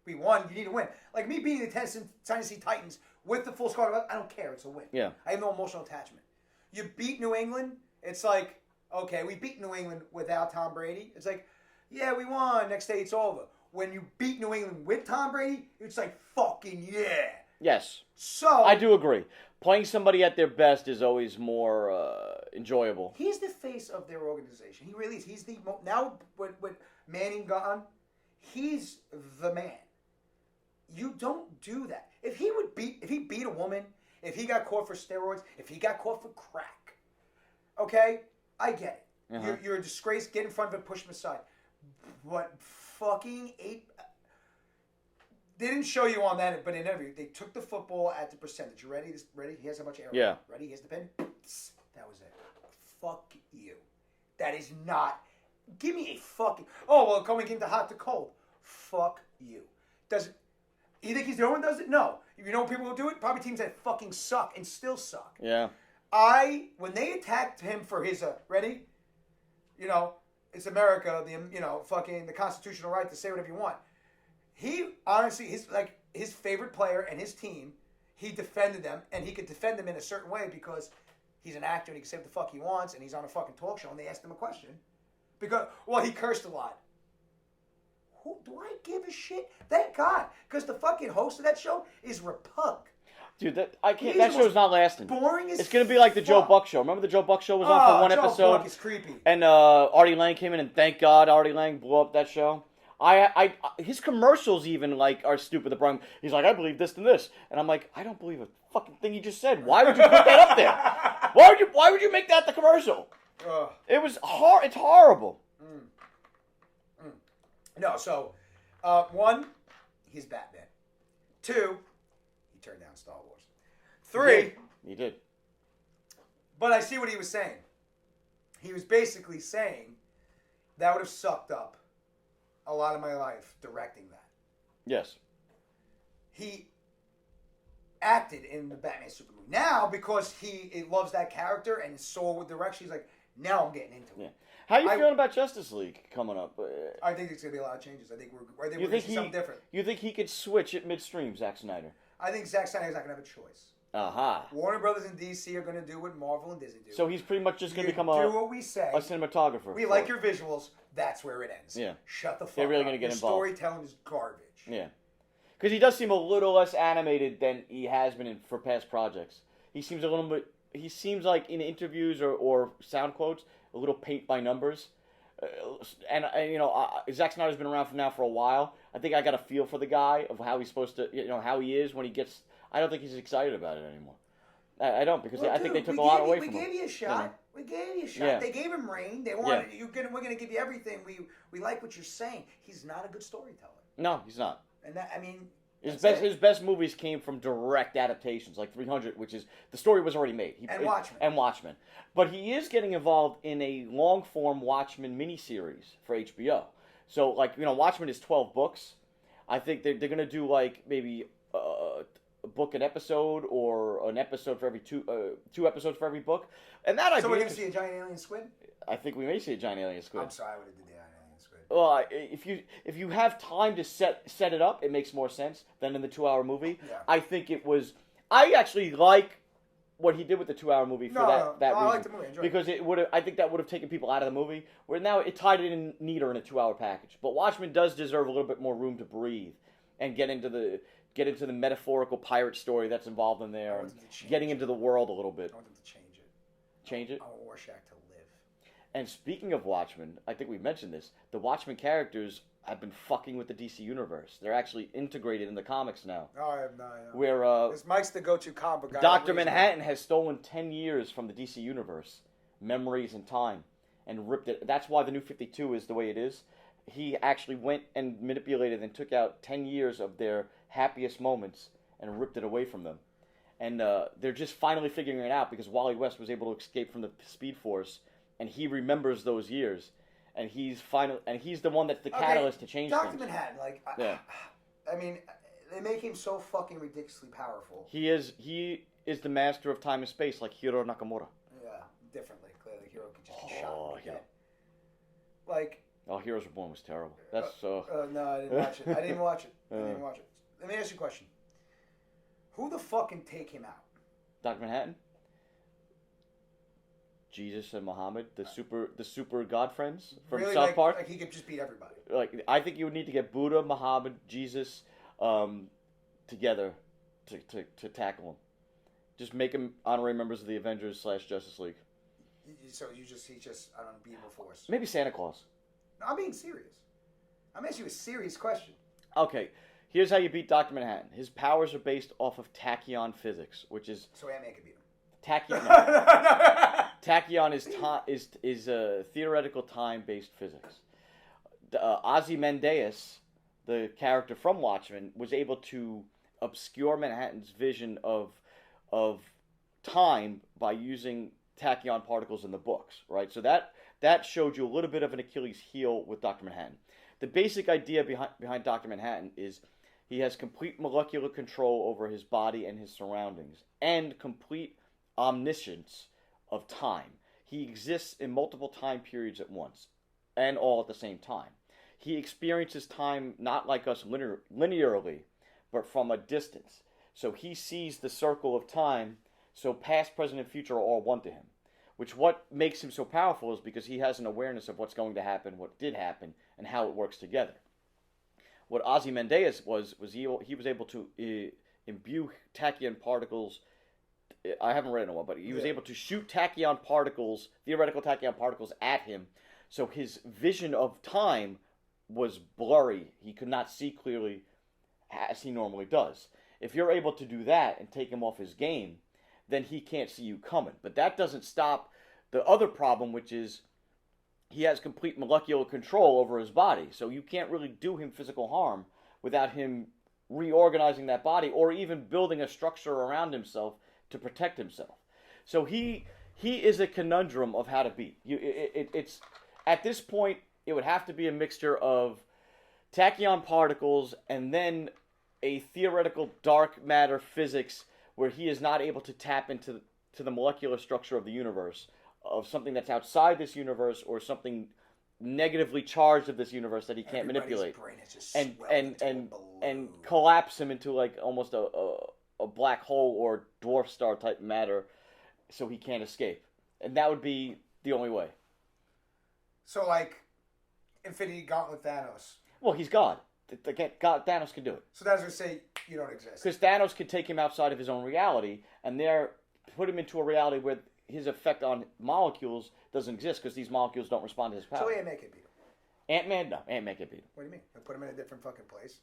we won. You need to win. Like me beating the Tennessee Titans with the full squad, I don't care. It's a win. Yeah. I have no emotional attachment. You beat New England, it's like, okay, we beat New England without Tom Brady. It's like, yeah, we won. Next day, it's over. When you beat New England with Tom Brady, it's like, fucking yeah. Yes. So I do agree. Playing somebody at their best is always more enjoyable. he's the face of their organization. He really is. He's the now with Manning gone, he's the man. You don't do that. If he beat a woman, if he got caught for steroids, if he got caught for crack, okay, I get it. Uh-huh. You're a disgrace. Get in front of it, push him aside. But fucking they didn't show you on that, but in every they took the football at the percentage. You ready? Ready? He has a bunch of arrows. Yeah. Ready? Here's the pin. That was it. Fuck you. That is not. Give me a fucking. Oh well, coming into hot to cold. Fuck you. Does you think he's the only one who does it? No. You know people who do it? Probably teams that fucking suck and still suck. Yeah. When they attacked him for his ready, you know, it's America, fucking the constitutional right to say whatever you want. He honestly, his favorite player and his team, he defended them, and he could defend them in a certain way because he's an actor and he can say what the fuck he wants, and he's on a fucking talk show, and they asked him a question because he cursed a lot. Who do I give a shit? Thank God, because the fucking host of that show is Repug. Dude, that He's that the show's most not lasting. boring as It's gonna be like the Joe fuck. Buck show. Remember the Joe Buck show was on for one Joe episode, Buck is creepy. and Artie Lang came in, and thank God Artie Lang blew up that show. His commercials even like are stupid. He's like, I believe this and this, and I'm like, I don't believe a fucking thing you just said. Why would you put that up there? Why would you make that the commercial? It was It's horrible. No, so one, he's Batman. 2, he turned down Star Wars. 3, He did. but I see what he was saying. He was basically saying that would have sucked up a lot of my life directing that. Yes. He acted in the Batman Super movie. Now, because he loves that character and saw what direction, he's like, now I'm getting into it. Yeah. How are you feeling about Justice League coming up? I think there's going to be a lot of changes. I think we're going to see something different. You think he could switch it midstream, Zack Snyder? I think Zack Snyder's not going to have a choice. Aha. Warner Brothers and DC are going to do what Marvel and Disney do. So he's pretty much just going to become do what we say. a cinematographer. We like your visuals. That's where it ends. Yeah. Shut the fuck up. They're really going to get involved. Storytelling is garbage. Yeah. Because he does seem a little less animated than he has been for past projects. He seems a little bit. He seems like in interviews or sound quotes a little paint by numbers. And Zack Snyder's been around for a while. I think I got a feel for the guy of how he's supposed to, how he is when he gets. I don't think he's excited about it anymore. I don't because I think they took a lot away from him. We gave you a shot. We gave you a shot. Yeah. They gave him Rain. They wanted we're gonna give you everything. We like what you're saying. He's not a good storyteller. No, he's not. And that, I mean, his best movies came from direct adaptations, like 300, which is the story was already made. And Watchmen. But he is getting involved in a long form Watchmen miniseries for HBO. So Watchmen is 12 books. I think they're going to do like maybe a book an episode or an episode for every two episodes for every book. And that so we're going to see a giant alien squid? I think we may see a giant alien squid. I'm sorry, I would have did the giant alien squid. Well, if you have time to set it up, it makes more sense than in the 2-hour movie. Yeah. I think it was. I actually like what he did with the 2-hour movie for that reason. I like the movie. Enjoy because it would. I think that would have taken people out of the movie. Where now it tied it in neater in a 2-hour package. But Watchmen does deserve a little bit more room to breathe and get into the metaphorical pirate story that's involved in there, and getting into the world a little bit. I want them to change it. Change it. I want Rorschach to live. And speaking of Watchmen, I think we mentioned this. The Watchmen characters have been fucking with the DC universe. They're actually integrated in the comics now. Oh, I have no idea. Where this Mike's the go-to comic book guy. Dr. Manhattan has stolen 10 years from the DC universe, memories and time, and ripped it. That's why the New 52 is the way it is. He actually went and manipulated and took out 10 years of their happiest moments and ripped it away from them. And they're just finally figuring it out because Wally West was able to escape from the Speed Force, and he remembers those years. And he's the one that's the catalyst to change Dr. things. Manhattan, I mean, they make him so fucking ridiculously powerful. He is the master of time and space, like Hiro Nakamura. Yeah, differently. Clearly, Hiro could just get shot. Heroes Reborn was terrible. That's no, I didn't watch it. I didn't watch it. Let me ask you a question. Who the fuck can take him out? Dr. Manhattan? Jesus and Muhammad, the super god friends from really, South Park. Like he could just beat everybody. I think you would need to get Buddha, Muhammad, Jesus, together to tackle him. Just make them honorary members of the Avengers / Justice League. So he's just an unbeatable force. Maybe Santa Claus. No, I'm being serious. I'm asking you a serious question. Okay, here's how you beat Dr. Manhattan. His powers are based off of tachyon physics, which is so Ant-Man could beat him. Tachyon. Tachyon is a theoretical time-based physics. Ozymandias, the character from Watchmen, was able to obscure Manhattan's vision of time by using tachyon particles in the books, right? So that showed you a little bit of an Achilles heel with Dr. Manhattan. The basic idea behind Dr. Manhattan is he has complete molecular control over his body and his surroundings, and complete omniscience of time. He exists in multiple time periods at once, and all at the same time. He experiences time not like us linearly, but from a distance. So he sees the circle of time, so past, present, and future are all one to him. Which what makes him so powerful is because he has an awareness of what's going to happen, what did happen, and how it works together. What Ozymandias was he was able to imbue tachyon particles. I haven't read it in a while, but he was able to shoot tachyon particles, theoretical tachyon particles, at him. So his vision of time was blurry. He could not see clearly as he normally does. If you're able to do that and take him off his game, then he can't see you coming. But that doesn't stop the other problem, which is he has complete molecular control over his body. So you can't really do him physical harm without him reorganizing that body or even building a structure around himself to protect himself. So he is a conundrum of how to beat. It's at this point, it would have to be a mixture of tachyon particles and then a theoretical dark matter physics where he is not able to tap into the molecular structure of the universe, of something that's outside this universe or something negatively charged of this universe that he can't manipulate, brain is just and collapse him into like almost a a black hole or dwarf star type matter, so he can't escape, and that would be the only way. So like, Infinity Gauntlet Thanos. Well, he's God. God, Thanos can do it. So that's going to say you don't exist. Because Thanos can take him outside of his own reality, and there put him into a reality where his effect on molecules doesn't exist because these molecules don't respond to his power. So Ant-Man can beat him. Ant-Man, no. Ant-Man can beat him. What do you mean? They'll put him in a different fucking place.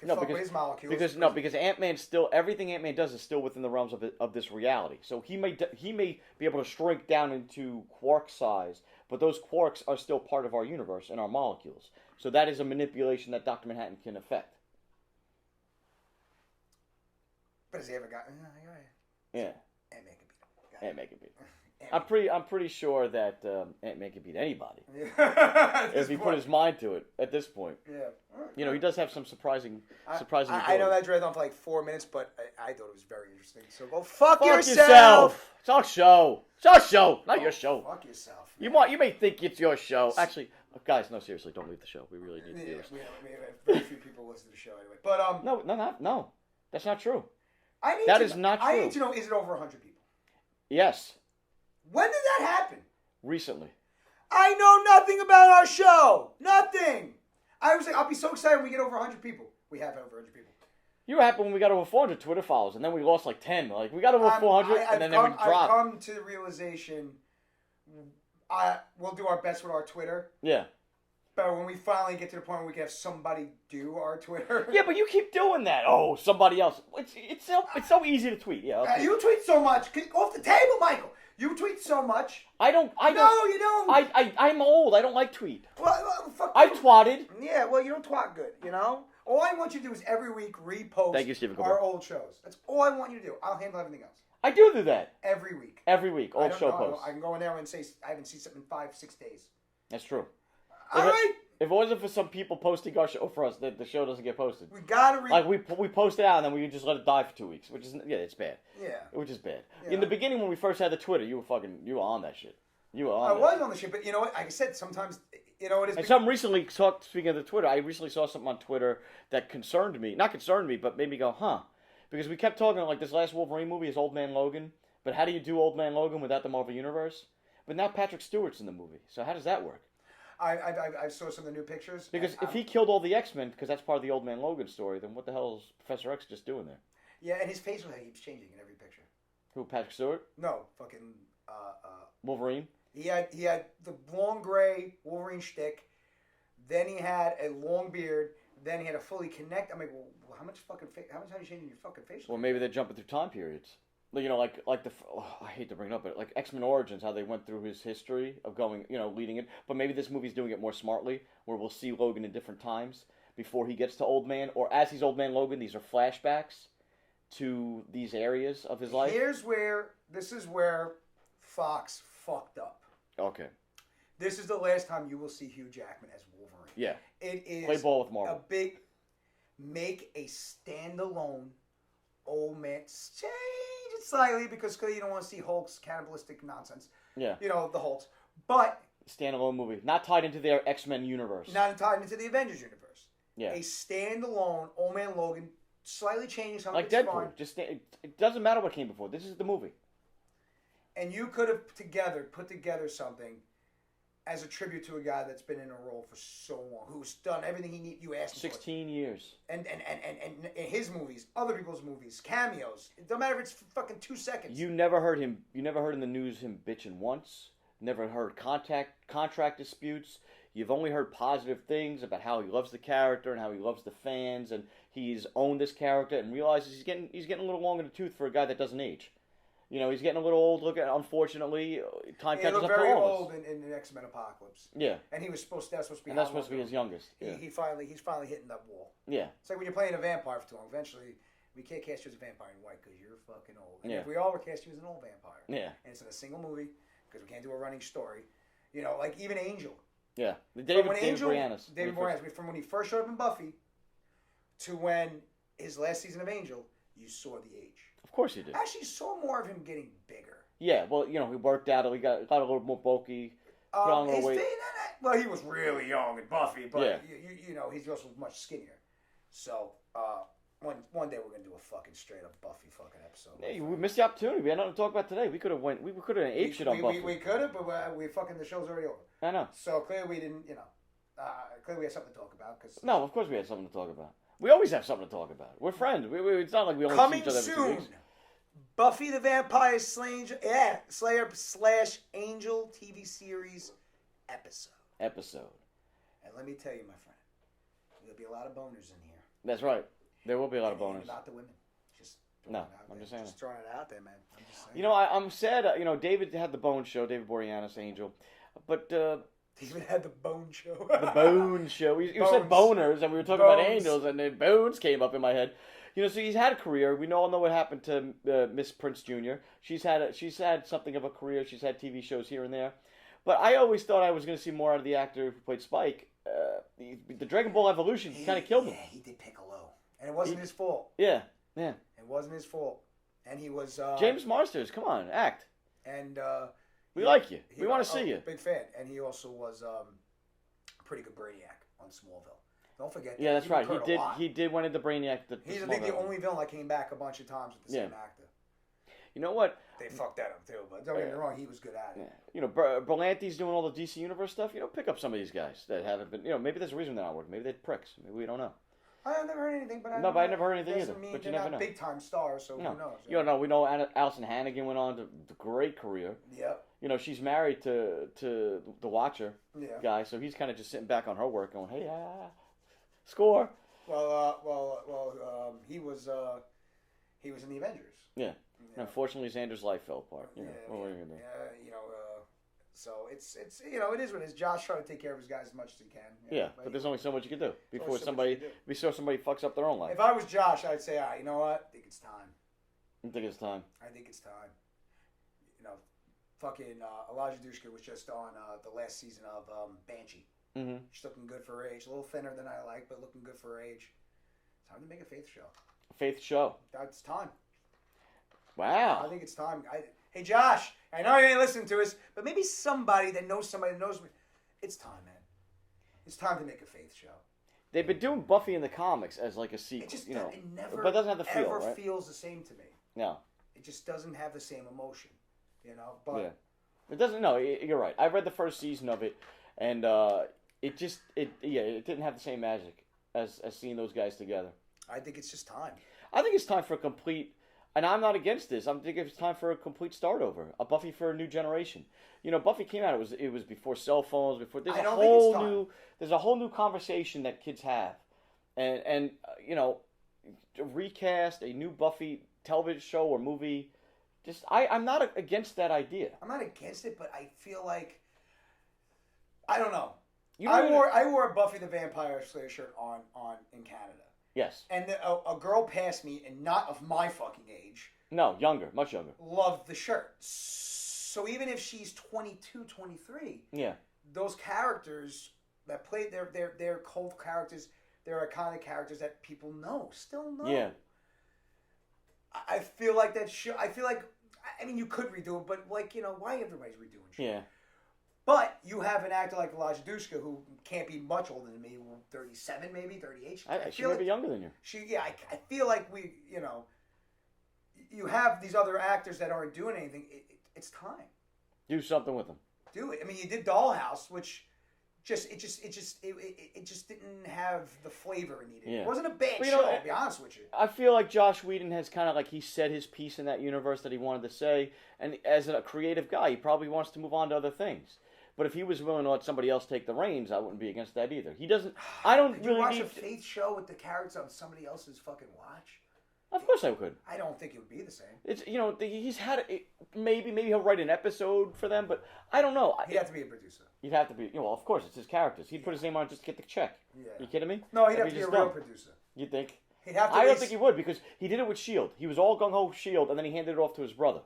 No, With his molecules. Because Ant-Man still, everything Ant-Man does is still within the realms of this reality. So he may be able to shrink down into quark size, but those quarks are still part of our universe and our molecules. So that is a manipulation that Dr. Manhattan can affect. But has he ever gotten? Yeah. Ant-Man can beat him. Ant-Man can beat him. I'm pretty sure that Ant-Man can beat anybody if he put his mind to it. At this point, yeah, he does have some surprising. I know that dragged on for like 4 minutes, but I thought it was very interesting. So go fuck yourself. It's our show. It's our show, not your show. Fuck yourself. You may think it's your show. Actually, guys, no, seriously, don't leave the show. We really need to do this. Very few people listen to the show anyway. But no, that's not true. That is not true. I need to know: is it over 100 people? Yes. When did that happen? Recently. I know nothing about our show. Nothing. I'll be so excited when we get over 100 people. We have over 100 people. You were happy when we got over 400 Twitter followers, and then we lost like 10. Like, we got over 400, and then we dropped. I've come to the realization we'll do our best with our Twitter. Yeah. But when we finally get to the point where we can have somebody do our Twitter. Yeah, but you keep doing that. Oh, somebody else. It's so easy to tweet. Yeah. You tweet so much. Off the table, Michael. You tweet so much. I don't. No, you don't. I'm old. I don't like tweet. Well fuck. I've twatted. Yeah, well, you don't twat good, All I want you to do is every week repost Thank you, Stephen our old shows. That's all I want you to do. I'll handle everything else. I do that. Every week. Every week. Old show posts. I can go in there and say, I haven't seen something in 5-6 days. That's true. All right. If it wasn't for some people posting our show for us, the show doesn't get posted. We gotta like we post it out and then we just let it die for 2 weeks, which is it's bad. Yeah, which is bad. Yeah. In the beginning when we first had the Twitter, you were on that shit. You were on. I was on the shit, but you know what? Like I said, sometimes it is. And something recently, speaking of the Twitter, I recently saw something on Twitter that concerned me. Not concerned me, but made me go, huh? Because we kept talking like this last Wolverine movie is Old Man Logan, but how do you do Old Man Logan without the Marvel Universe? But now Patrick Stewart's in the movie, so how does that work? I saw some of the new pictures. Because if he killed all the X-Men, because that's part of the Old Man Logan story, then what the hell is Professor X just doing there? Yeah, and his facial hair keeps changing in every picture. Who, Patrick Stewart? No, fucking Wolverine. He had the long gray Wolverine shtick. Then he had a long beard. Then he had a fully connect. I'm like, well, how much are you changing your fucking facial? Well, maybe they're jumping through time periods. Like I hate to bring it up, but like X-Men Origins, how they went through his history of going, leading it. But maybe this movie's doing it more smartly, where we'll see Logan in different times before he gets to Old Man, or as he's Old Man Logan. These are flashbacks to these areas of his life. This is where Fox fucked up. Okay. This is the last time you will see Hugh Jackman as Wolverine. Yeah. It is play ball with Marvel. Make a standalone Old Man. Change it slightly because you don't want to see Hulk's cannibalistic nonsense. Yeah. The Hulks. But standalone movie, not tied into their X-Men universe. Not tied into the Avengers universe. Yeah. A standalone Old Man Logan, slightly changing something. Like Deadpool. It doesn't matter what came before. This is the movie. And you could have put together something as a tribute to a guy that's been in a role for so long, who's done everything you asked him 16 years. And in his movies, other people's movies, cameos. It don't matter if it's fucking 2 seconds. You never heard in the news him bitching once. Never heard contract disputes. You've only heard positive things about how he loves the character and how he loves the fans, and he's owned this character and realizes he's getting a little long in the tooth for a guy that doesn't age. He's getting a little old. Unfortunately, time catches up to all of us. He looked very old in the X-Men Apocalypse. Yeah. And he was supposed to be. And that's supposed to be his youngest. Yeah. He's finally hitting that wall. Yeah. It's like when you're playing a vampire for too long. Eventually, we can't cast you as a vampire in white because you're fucking old. And if we all were cast you as an old vampire. Yeah. And it's in a single movie because we can't do a running story. Like even Angel. Yeah. David Boreanaz. From when he first showed up in Buffy to when his last season of Angel, you saw the age. Of course you did. Actually, you saw more of him getting bigger. Yeah, well, he worked out. He got a little more bulky. Put on a little weight. Well, he was really young in Buffy, but yeah. he's also much skinnier. So One day we're gonna do a fucking straight up Buffy fucking episode. Hey, we missed the opportunity. We had nothing to talk about today. We could have aped shit on Buffy. We could have, but we fucking the show's already over. I know. So clearly we didn't, clearly we have something to talk about. No, of course we had something to talk about. We always have something to talk about. We're friends. It's not like we only see each other every 2 weeks. Buffy the Vampire Slayer / Angel TV series episode. And let me tell you, my friend, there'll be a lot of boners in here. That's right. There will be a lot of boners. About the women. I'm just saying. Just throwing it out there, man. I'm just saying. You know, I'm sad. David had the Bone Show, David Boreanaz, Angel, but David had the Bone Show. The Bone Show. You said boners, and we were talking about angels, and then bones came up in my head. So he's had a career. We all know what happened to Miss Prince Jr. She's had something of a career. She's had TV shows here and there, but I always thought I was going to see more out of the actor who played Spike. The Dragon Ball Evolution kind of killed him. Yeah, he did Piccolo, and it wasn't his fault. Yeah. It wasn't his fault, and he was James Marsters. Come on, act. And we like you. We want to see you. Big fan, and he also was a pretty good Brainiac on Smallville. Don't forget. Yeah, that's right. He did went into Brainiac. He's I think the only villain that came back a bunch of times with the same actor. You know what? They fucked that up too, but don't get me wrong, he was good at it. Yeah. Berlanti's doing all the DC Universe stuff. Pick up some of these guys that haven't been. Maybe there's a reason they're not working. Maybe they're pricks. Maybe we don't know. I've never heard anything, but I never heard anything either. But you never know. Big time stars, so who knows? We know Allison Hannigan went on to a great career. Yep. She's married to the Watcher guy, so he's kind of just sitting back on her work, going, "Hey, score." Well, he was in the Avengers. Yeah. Unfortunately, Xander's life fell apart. What are you gonna do? So it is what it is. Josh tried to take care of his guys as much as he can. But there's only so much you can do before somebody fucks up their own life. If I was Josh, I'd say, you know what? I think it's time. You think it's time? I think it's time. Fucking Elijah Dushku was just on the last season of Banshee. Mm-hmm. She's looking good for her age. A little thinner than I like, but looking good for her age. Time to make a faith show. Faith show. That's time. Wow. I think it's time. Hey, Josh, I know you ain't listening to us, but maybe somebody that knows me. It's time, man. It's time to make a faith show. They've been doing Buffy in the comics as like a sequel, it never, but it doesn't have the feel, ever right? feels the same to me. No. It just doesn't have the same emotion, But it doesn't. No, you're right. I read the first season of it, and it didn't have the same magic as seeing those guys together. I think it's just time. I think it's time for a complete. And I'm not against this. I'm thinking it's time for a complete start over. A Buffy for a new generation. Buffy came out. It was before cell phones. There's a whole new conversation that kids have, and recast a new Buffy television show or movie. I'm not against that idea. I'm not against it, but I feel like I don't know. I wore a Buffy the Vampire Slayer shirt on in Canada. Yes. And a girl passed me, and not of my fucking age. No, younger, much younger. Loved the shirt. So even if she's 22, 23, those characters that played, they're cult characters, they're iconic characters that people still know. Yeah. I feel like that show. I mean, you could redo it, but why everybody's redoing shit? Yeah. But you have an actor like Elijah Dushku who can't be much older than me, 37 maybe, 38. She may be younger than you. I feel like you have these other actors that aren't doing anything. It's time. Do something with them. Do it. I mean, you did Dollhouse, which it just didn't have the flavor it needed. Yeah. It wasn't a bad show, to be honest with you. I feel like Josh Whedon has kind of he said his piece in that universe that he wanted to say, and as a creative guy, he probably wants to move on to other things. But if he was willing to let somebody else take the reins, I wouldn't be against that either. He doesn't. I don't Could really you watch need a faith show with the characters on somebody else's fucking watch? Of course I could. I don't think it would be the same. It's he's had maybe he'll write an episode for them, but I don't know. He'd have to be a producer. He'd have to be. Of course it's his characters. He'd put his name on it just to get the check. Yeah. You kidding me? No, he'd have to be a real producer. You think? He'd have to. I don't think he would because he did it with Shield. He was all gung ho Shield, and then he handed it off to his brother.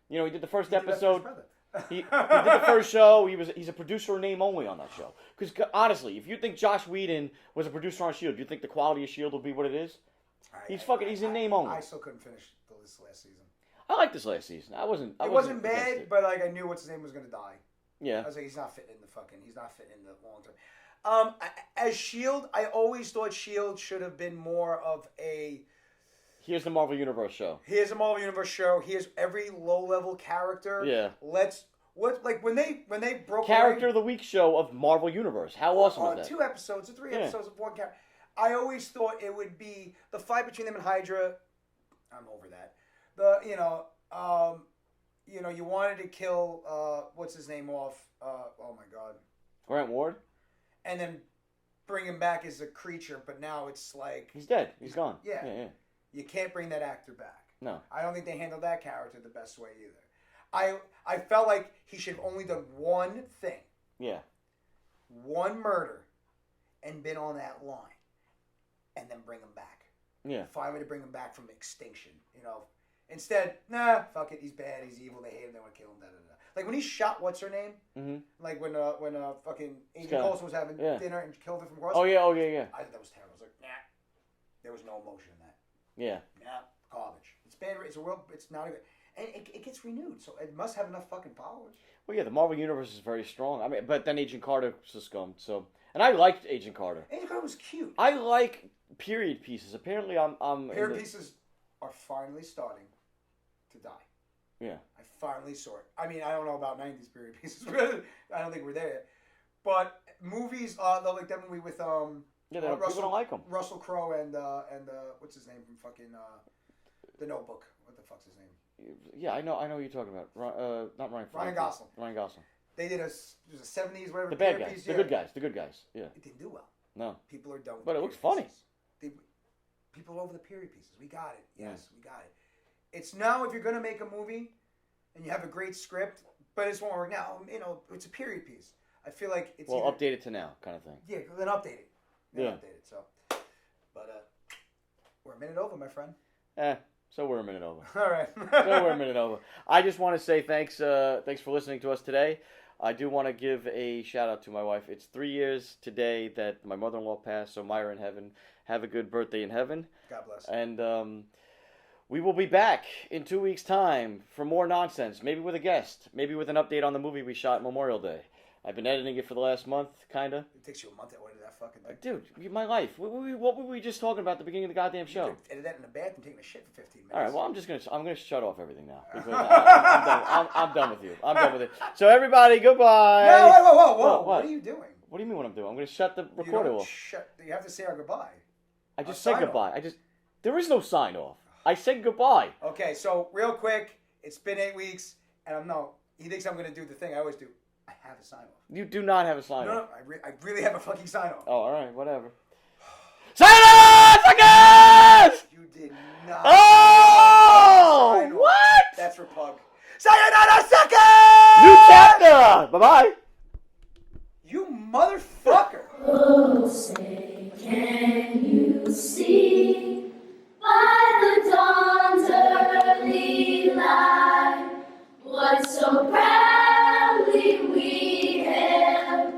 He did the first episode. He did the first show. He's a producer in name only on that show. Because honestly, if you think Josh Whedon was a producer on Shield, do you think the quality of Shield will be what it is? He's in name only. I still couldn't finish this last season. I liked this last season. It wasn't bad, but I knew what's his name was going to die. Yeah. I was like, he's not fitting in the long term. As Shield, I always thought Shield should have been more of a Here's the Marvel Universe show. Here's a Marvel Universe show. Here's every low-level character. Yeah. When they broke Character away, of the Week show of Marvel Universe. How awesome is that? 2 episodes or 3 episodes of one character. I always thought it would be the fight between them and Hydra. I'm over that. You wanted to kill what's his name off? Oh my God. Grant Ward? And then bring him back as a creature, but now it's like he's dead. He's gone. Yeah. You can't bring that actor back. No. I don't think they handled that character the best way either. I felt like he should have only done one thing. Yeah. One murder and been on that line. And then bring him back. Yeah. Find a way to bring him back from extinction. Instead, nah, fuck it. He's bad. He's evil. They hate him. They want to kill him. Da, da, da. Like when he shot what's her name? Mm-hmm. Like when fucking Agent Coulson was having dinner and killed her from across. Oh yeah. I thought that was terrible. I was like, nah. There was no emotion in that. Yeah. Nah, garbage. It's bad. It's a world. It's not even. And it gets renewed, so it must have enough fucking followers. Well, yeah, the Marvel Universe is very strong. I mean, but then Agent Carter succumbed, so... And I liked Agent Carter. Agent Carter was cute. I like period pieces. Apparently, I'm period pieces are finally starting to die. Yeah. I finally saw it. I mean, I don't know about 90s period pieces. I don't think we're there yet. But movies, like that movie with... Yeah, people don't like them. Russell Crowe and what's his name from fucking The Notebook? What the fuck's his name? Yeah, I know what you're talking about. Not Ryan. Ryan Gosling. Ryan Gosling. They did it was a 70s whatever. The bad guys, the good guys, the good guys. Yeah. It didn't do well. No. People are done with but it looks funny. People are over the period pieces. We got it. Yes, we got it. It's now if you're gonna make a movie and you have a great script, but it won't work now. It's a period piece. I feel like it's update it to now, kind of thing. Yeah, then update it. Update it. So, but we're a minute over, my friend. So we're a minute over. All right. So we're a minute over. I just want to say thanks for listening to us today. I do want to give a shout out to my wife. It's 3 years today that my mother-in-law passed, so Myra in heaven, have a good birthday in heaven. God bless. And we will be back in 2 weeks' time for more nonsense, maybe with a guest, maybe with an update on the movie we shot Memorial Day. I've been editing it for the last month, kind of. It takes you a month to edit that fucking thing. Dude, my life. What were we just talking about at the beginning of the goddamn show? You could edit that in the bathroom taking a shit for 15 minutes. All right, well, I'm gonna shut off everything now. Because I'm done with you. I'm done with it. So everybody, goodbye. No, whoa. What are you doing? What do you mean what I'm doing? I'm gonna shut the recorder off. You have to say our goodbye. I just said goodbye. There is no sign off. I said goodbye. Okay, so real quick, it's been 8 weeks, and he thinks I'm gonna do the thing I always do. I have a sign off. You do not have a sign off. No, I really have a fucking sign off. Oh, all right, whatever. Sayonara, suckers! You did not. Oh, what? That's for Pug. Sayonara, suckers! New chapter. Bye-bye. You motherfucker. Oh, say, can you see by the dawn's early light what so proudly we hailed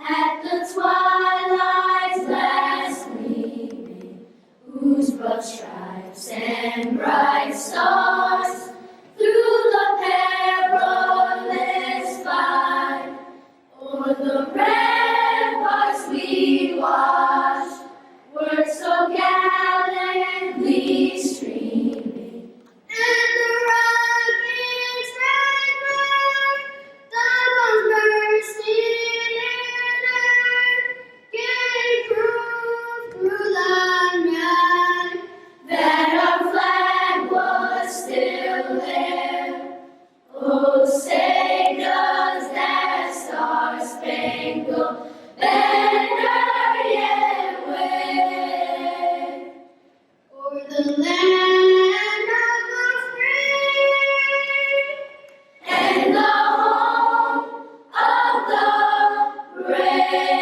at the twilight's last gleaming, whose broad stripes and bright stars through the perilous fight o'er the ramparts we watched were so gallantly streaming, and the rocket's red glare, the bursting in air, gave proof through the night that our flag was still there. Oh, say does that star-spangled banner yet wave o'er the land of the free and the home of the brave?